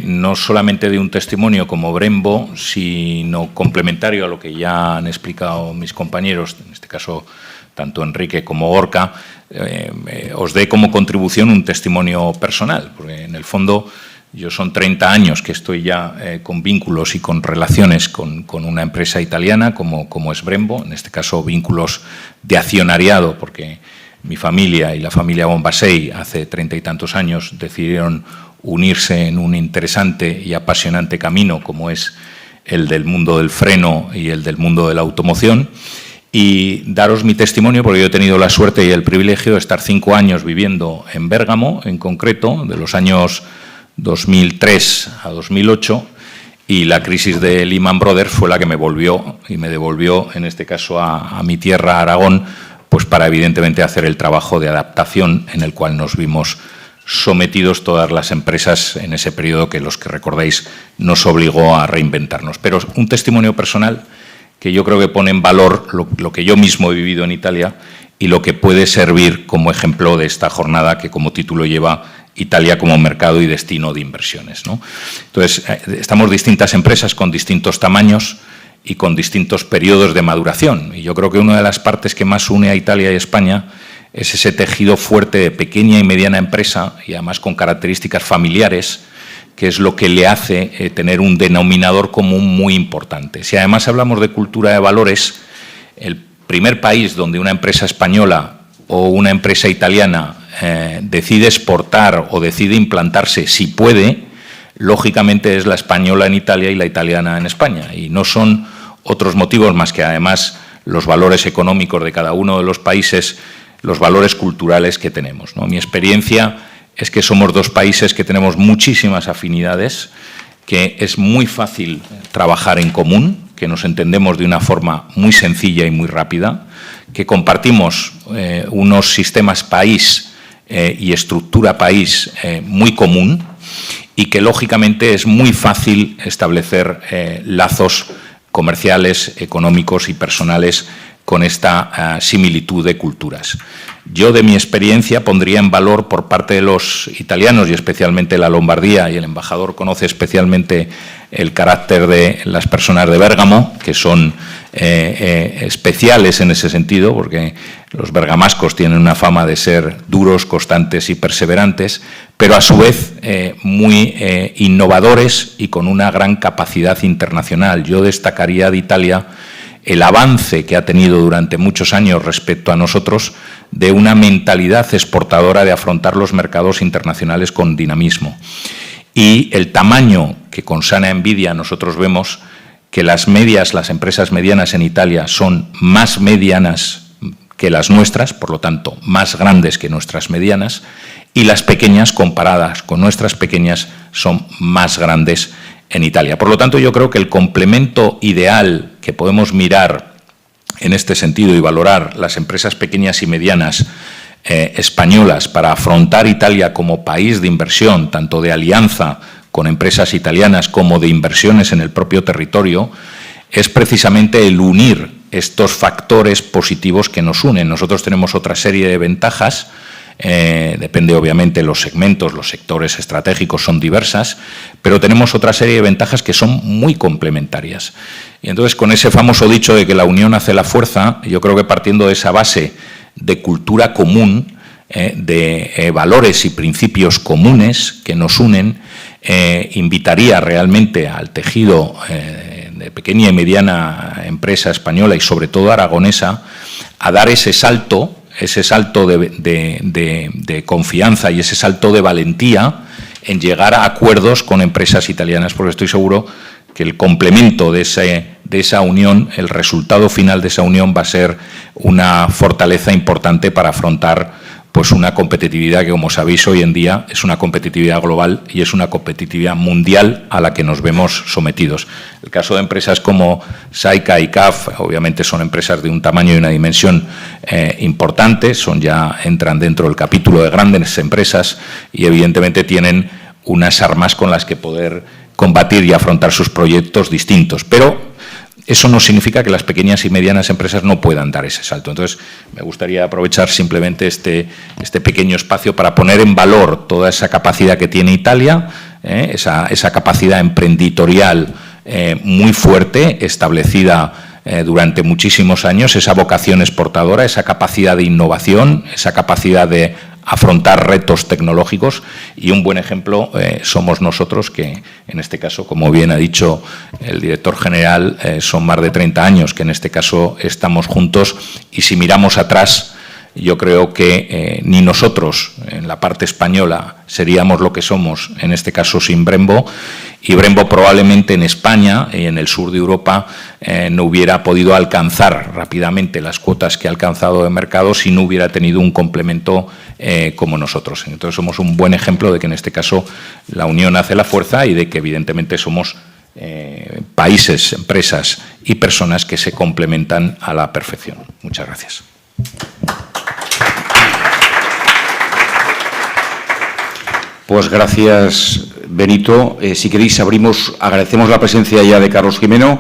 no solamente de un testimonio como Brembo, sino complementario a lo que ya han explicado mis compañeros, en este caso tanto Enrique como Gorka, os dé como contribución un testimonio personal, porque en el fondo yo son 30 años que estoy ya con vínculos y con relaciones con una empresa italiana como es Brembo, en este caso vínculos de accionariado, porque mi familia y la familia Bombasei hace 30 y tantos años decidieron unirse en un interesante y apasionante camino como es el del mundo del freno y el del mundo de la automoción. Y daros mi testimonio, porque yo he tenido la suerte y el privilegio de estar 5 años viviendo en Bérgamo, en concreto, de los años 2003 a 2008, y la crisis de Lehman Brothers fue la que me volvió y me devolvió, en este caso, a mi tierra, Aragón, pues para evidentemente hacer el trabajo de adaptación en el cual nos vimos sometidos todas las empresas en ese periodo que, los que recordáis, nos obligó a reinventarnos. Pero un testimonio personal que yo creo que pone en valor lo que yo mismo he vivido en Italia y lo que puede servir como ejemplo de esta jornada que como título lleva Italia como mercado y destino de inversiones, ¿no? Entonces, estamos distintas empresas con distintos tamaños y con distintos periodos de maduración. Y yo creo que una de las partes que más une a Italia y España es ese tejido fuerte de pequeña y mediana empresa, y además con características familiares, que es lo que le hace tener un denominador común muy importante. Si además hablamos de cultura de valores, el primer país donde una empresa española o una empresa italiana decide exportar o decide implantarse, si puede, lógicamente es la española en Italia y la italiana en España. Y no son otros motivos más que además los valores económicos de cada uno de los países, los valores culturales que tenemos, ¿no? Mi experiencia es que somos dos países que tenemos muchísimas afinidades, que es muy fácil trabajar en común, que nos entendemos de una forma muy sencilla y muy rápida, que compartimos unos sistemas país y estructura país muy común, y que lógicamente es muy fácil establecer lazos comerciales, económicos y personales con esta similitud de culturas. Yo, de mi experiencia, pondría en valor por parte de los italianos, y especialmente la Lombardía, y el embajador conoce especialmente el carácter de las personas de Bérgamo, que son especiales en ese sentido, porque los bergamascos tienen una fama de ser duros, constantes y perseverantes, pero a su vez muy innovadores y con una gran capacidad internacional. Yo destacaría de Italia el avance que ha tenido durante muchos años respecto a nosotros de una mentalidad exportadora de afrontar los mercados internacionales con dinamismo. Y el tamaño que con sana envidia nosotros vemos que las empresas medianas en Italia son más medianas que las nuestras, por lo tanto, más grandes que nuestras medianas, y las pequeñas, comparadas con nuestras pequeñas, son más grandes en Italia. Por lo tanto, yo creo que el complemento ideal que podemos mirar en este sentido y valorar las empresas pequeñas y medianas españolas para afrontar Italia como país de inversión, tanto de alianza con empresas italianas como de inversiones en el propio territorio, es precisamente el unir estos factores positivos que nos unen. Nosotros tenemos otra serie de ventajas, depende obviamente de los segmentos, los sectores estratégicos son diversas, pero tenemos otra serie de ventajas que son muy complementarias. Y entonces, con ese famoso dicho de que la unión hace la fuerza, yo creo que partiendo de esa base de cultura común, de valores y principios comunes que nos unen, invitaría realmente al tejido de pequeña y mediana empresa española y sobre todo aragonesa a dar ese salto de confianza y ese salto de valentía en llegar a acuerdos con empresas italianas, porque estoy seguro que el complemento de esa unión, el resultado final de esa unión va a ser una fortaleza importante para afrontar pues una competitividad que, como sabéis, hoy en día es una competitividad global y es una competitividad mundial a la que nos vemos sometidos. El caso de empresas como Saika y CAF, obviamente son empresas de un tamaño y una dimensión importantes, entran dentro del capítulo de grandes empresas y evidentemente tienen unas armas con las que poder combatir y afrontar sus proyectos distintos, pero eso no significa que las pequeñas y medianas empresas no puedan dar ese salto. Entonces, me gustaría aprovechar simplemente este pequeño espacio para poner en valor toda esa capacidad que tiene Italia, esa capacidad emprenditorial muy fuerte, establecida durante muchísimos años, esa vocación exportadora, esa capacidad de innovación, esa capacidad de afrontar retos tecnológicos, y un buen ejemplo somos nosotros, que en este caso, como bien ha dicho el director general, son más de 30 años que en este caso estamos juntos, y si miramos atrás, yo creo que ni nosotros en la parte española seríamos lo que somos, en este caso sin Brembo, y Brembo probablemente en España y en el sur de Europa no hubiera podido alcanzar rápidamente las cuotas que ha alcanzado de mercado si no hubiera tenido un complemento como nosotros. Entonces somos un buen ejemplo de que en este caso la unión hace la fuerza y de que evidentemente somos países, empresas y personas que se complementan a la perfección. Muchas gracias. Pues gracias, Benito. Si queréis, agradecemos la presencia ya de Carlos Jimeno,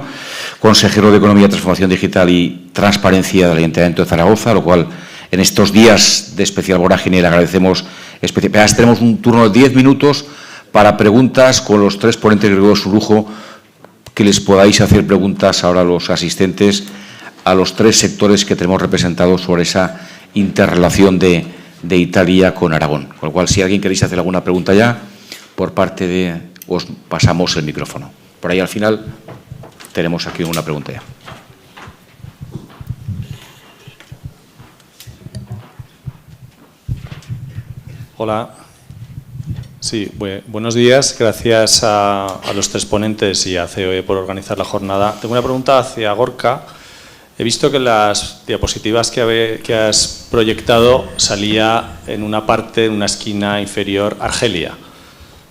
consejero de Economía, Transformación Digital y Transparencia del Ayuntamiento de Zaragoza, lo cual en estos días de especial vorágine le agradecemos. Además, tenemos un turno de 10 minutos para preguntas con los tres ponentes de su lujo, que les podáis hacer preguntas ahora a los asistentes a los tres sectores que tenemos representados sobre esa interrelación de Italia con Aragón. Con lo cual, si alguien queréis hacer alguna pregunta ya, por parte de... os pasamos el micrófono. Por ahí al final tenemos aquí una pregunta ya. Hola. Sí, buenos días. Gracias a los tres ponentes y a COE por organizar la jornada. Tengo una pregunta hacia Gorka. He visto que en las diapositivas que has proyectado salía en una parte, en una esquina inferior, Argelia.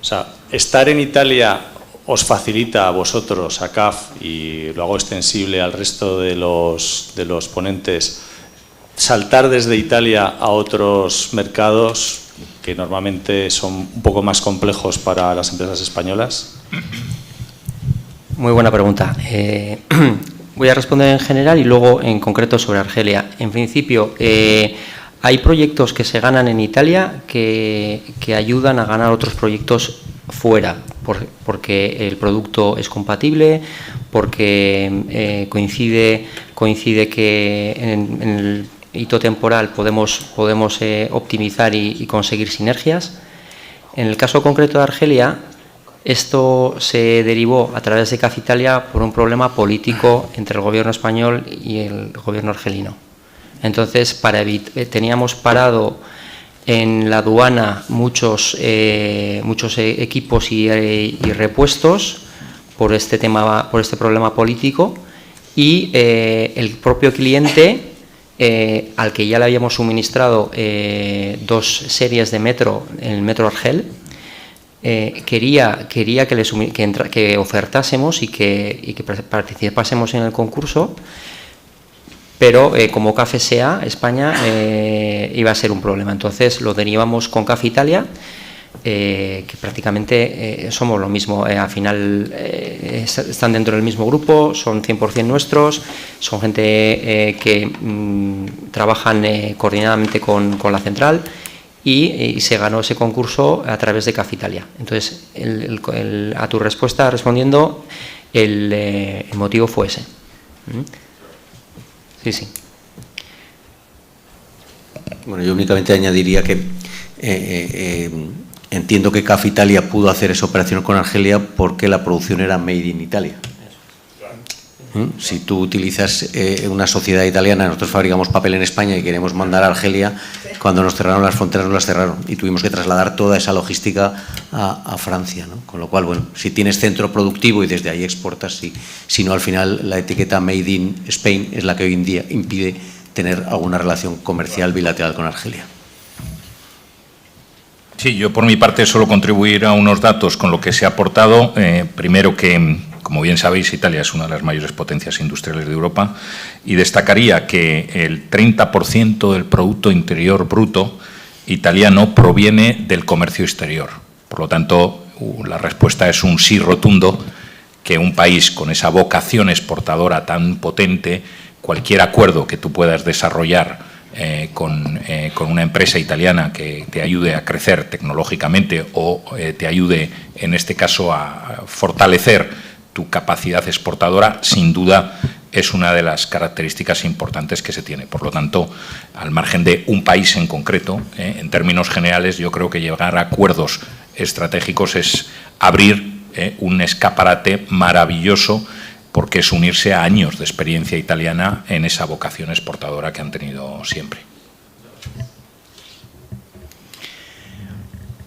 O sea, estar en Italia os facilita a vosotros, a CAF, y lo hago extensible al resto de los ponentes, saltar desde Italia a otros mercados que normalmente son un poco más complejos para las empresas españolas. Muy buena pregunta. Voy a responder en general y luego en concreto sobre Argelia. En principio, hay proyectos que se ganan en Italia que ayudan a ganar otros proyectos fuera, porque el producto es compatible, porque coincide que en el hito temporal podemos optimizar y conseguir sinergias. En el caso concreto de Argelia, esto se derivó a través de CAF Italia por un problema político entre el gobierno español y el gobierno argelino. Entonces, teníamos parado en la aduana muchos equipos y repuestos por este problema político, y el propio cliente, al que ya le habíamos suministrado 2 series de metro en el metro Argel, quería que ofertásemos y que participásemos en el concurso, pero como CAF S.A. España iba a ser un problema. Entonces lo derivamos con CAF Italia, que prácticamente somos lo mismo. Al final están dentro del mismo grupo, son 100% nuestros, son gente que trabajan coordinadamente con la central, y se ganó ese concurso a través de CAF Italia. Entonces, a tu respuesta respondiendo, el motivo fue ese. Sí, sí. Bueno, yo únicamente añadiría que entiendo que CAF Italia pudo hacer esa operación con Argelia porque la producción era made in Italia. Si tú utilizas una sociedad italiana, nosotros fabricamos papel en España y queremos mandar a Argelia, cuando nos cerraron las fronteras nos las cerraron y tuvimos que trasladar toda esa logística a Francia, ¿no? Con lo cual, bueno, si tienes centro productivo y desde ahí exportas, si no, al final la etiqueta Made in Spain es la que hoy en día impide tener alguna relación comercial bilateral con Argelia. Sí, yo por mi parte solo contribuir a unos datos con lo que se ha aportado. Primero que, como bien sabéis, Italia es una de las mayores potencias industriales de Europa, y destacaría que el 30% del Producto Interior Bruto italiano proviene del comercio exterior. Por lo tanto, la respuesta es un sí rotundo, que un país con esa vocación exportadora tan potente, cualquier acuerdo que tú puedas desarrollar con una empresa italiana que te ayude a crecer tecnológicamente o te ayude, en este caso, a fortalecer tu capacidad exportadora, sin duda es una de las características importantes que se tiene. Por lo tanto, al margen de un país en concreto, en términos generales, yo creo que llegar a acuerdos estratégicos es abrir un escaparate maravilloso, porque es unirse a años de experiencia italiana en esa vocación exportadora que han tenido siempre.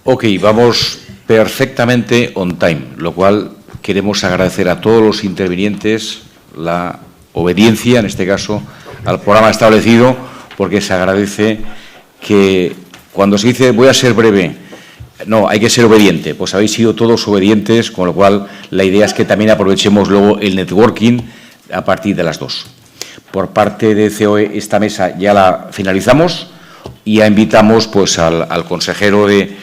Ok, vamos perfectamente on time, lo cual queremos agradecer a todos los intervinientes la obediencia, en este caso, al programa establecido, porque se agradece que cuando se dice voy a ser breve, no, hay que ser obediente, pues habéis sido todos obedientes, con lo cual la idea es que también aprovechemos luego el networking a partir de las 2. Por parte de COE esta mesa ya la finalizamos y ya invitamos pues al consejero del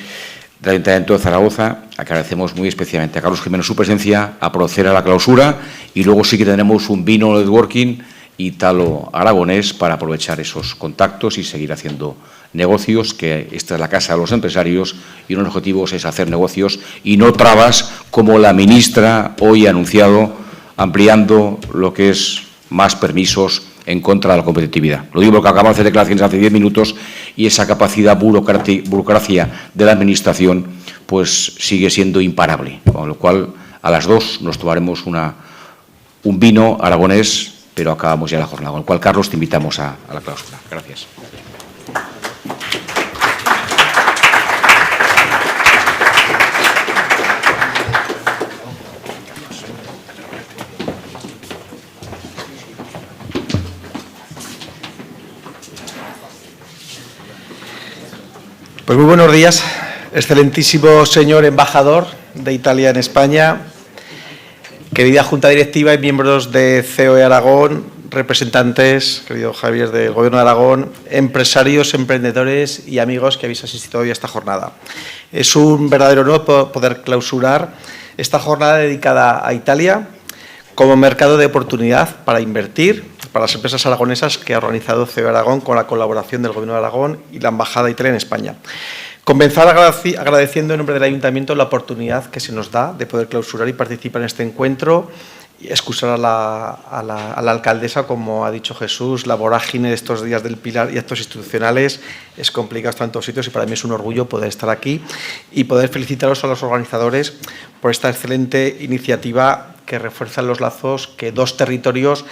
Ayuntamiento de Zaragoza, agradecemos muy especialmente a Carlos Jiménez su presencia, a proceder a la clausura, y luego sí que tenemos un vino networking italo-aragonés para aprovechar esos contactos y seguir haciendo negocios, que esta es la casa de los empresarios y uno de los objetivos es hacer negocios y no trabas, como la ministra hoy ha anunciado, ampliando lo que es más permisos en contra de la competitividad. Lo digo porque acabamos de hacer declaraciones hace 10 minutos y esa capacidad burocracia de la Administración pues sigue siendo imparable, con lo cual a las 2 nos tomaremos un vino aragonés, pero acabamos ya la jornada, con lo cual, Carlos, te invitamos a la clausura. Gracias. Pues muy buenos días, excelentísimo señor embajador de Italia en España, querida Junta Directiva y miembros de COE Aragón, representantes, querido Javier, del Gobierno de Aragón, empresarios, emprendedores y amigos que habéis asistido hoy a esta jornada. Es un verdadero honor poder clausurar esta jornada dedicada a Italia como mercado de oportunidad para invertir para las empresas aragonesas que ha organizado COE Aragón con la colaboración del Gobierno de Aragón y la Embajada de Italia en España. Comenzar agradeciendo en nombre del Ayuntamiento la oportunidad que se nos da de poder clausurar y participar en este encuentro y excusar a la alcaldesa, como ha dicho Jesús, la vorágine de estos días del Pilar y actos institucionales es complicado estar en todos sitios y para mí es un orgullo poder estar aquí y poder felicitaros a los organizadores por esta excelente iniciativa que refuerza los lazos que dos territorios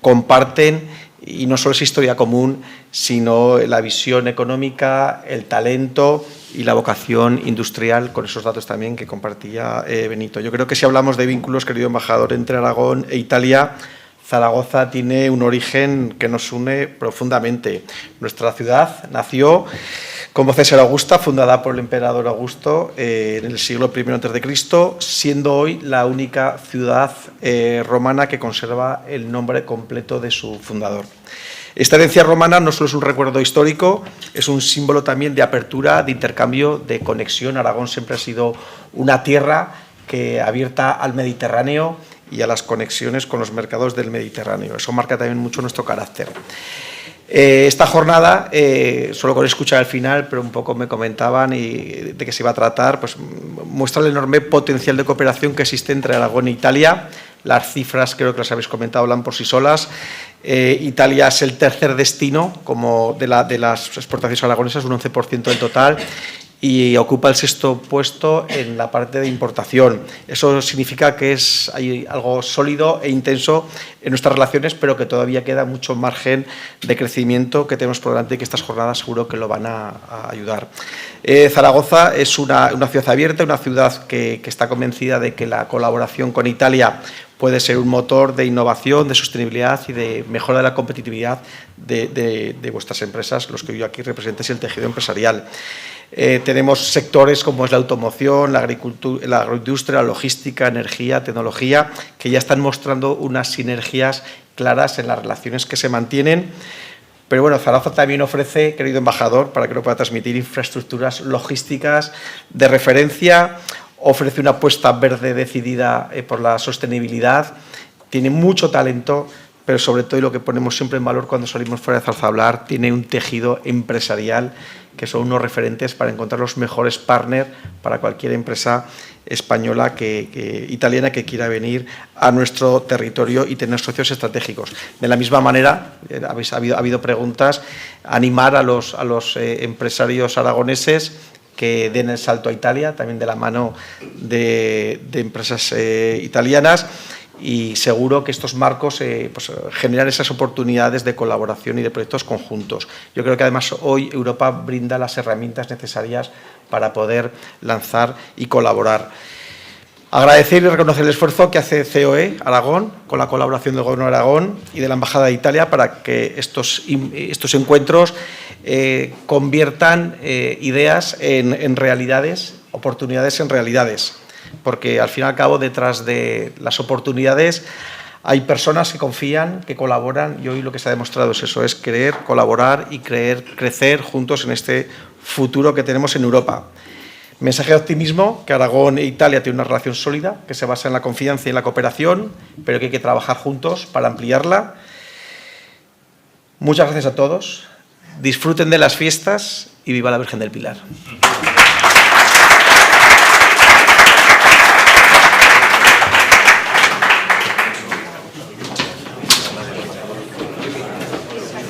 comparten, y no solo es historia común, sino la visión económica, el talento y la vocación industrial, con esos datos también que compartía Benito. Yo creo que si hablamos de vínculos, querido embajador, entre Aragón e Italia, Zaragoza tiene un origen que nos une profundamente. Nuestra ciudad nació como César Augusta, fundada por el emperador Augusto en el siglo I a.C., siendo hoy la única ciudad romana que conserva el nombre completo de su fundador. Esta herencia romana no solo es un recuerdo histórico, es un símbolo también de apertura, de intercambio, de conexión. Aragón siempre ha sido una tierra abierta al Mediterráneo y a las conexiones con los mercados del Mediterráneo. Eso marca también mucho nuestro carácter. Esta jornada, solo con escuchar al final, pero un poco me comentaban de qué se iba a tratar, pues muestra el enorme potencial de cooperación que existe entre Aragón e Italia. Las cifras, creo que las habéis comentado, hablan por sí solas. Italia es el tercer destino de las exportaciones aragonesas, un 11% del total, y ocupa el sexto puesto en la parte de importación. Eso significa que hay algo sólido e intenso en nuestras relaciones, pero que todavía queda mucho margen de crecimiento que tenemos por delante y que estas jornadas seguro que lo van a ayudar. Zaragoza es una ciudad abierta, una ciudad que está convencida de que la colaboración con Italia puede ser un motor de innovación, de sostenibilidad y de mejora de la competitividad de vuestras empresas, los que yo aquí represento, y el tejido empresarial. Tenemos sectores como es la automoción, la agricultura, la agroindustria, la logística, energía, tecnología, que ya están mostrando unas sinergias claras en las relaciones que se mantienen. Pero bueno, Zaragoza también ofrece, querido embajador, para que lo pueda transmitir, infraestructuras logísticas de referencia, ofrece una apuesta verde decidida por la sostenibilidad, tiene mucho talento, pero sobre todo, y lo que ponemos siempre en valor cuando salimos fuera de Zaragoza a hablar, tiene un tejido empresarial que son unos referentes para encontrar los mejores partners para cualquier empresa española, italiana, que quiera venir a nuestro territorio y tener socios estratégicos. De la misma manera, ha habido preguntas, animar a los empresarios aragoneses que den el salto a Italia, también de la mano de empresas italianas, y seguro que estos marcos generan esas oportunidades de colaboración y de proyectos conjuntos. Yo creo que además hoy Europa brinda las herramientas necesarias para poder lanzar y colaborar. Agradecer y reconocer el esfuerzo que hace COE Aragón con la colaboración del Gobierno de Aragón y de la Embajada de Italia para que estos encuentros conviertan ideas en realidades, oportunidades en realidades. Porque al fin y al cabo, detrás de las oportunidades hay personas que confían, que colaboran, y hoy lo que se ha demostrado es eso, es querer colaborar y crecer juntos en este futuro que tenemos en Europa. Mensaje de optimismo, que Aragón e Italia tienen una relación sólida, que se basa en la confianza y en la cooperación, pero que hay que trabajar juntos para ampliarla. Muchas gracias a todos, disfruten de las fiestas y viva la Virgen del Pilar.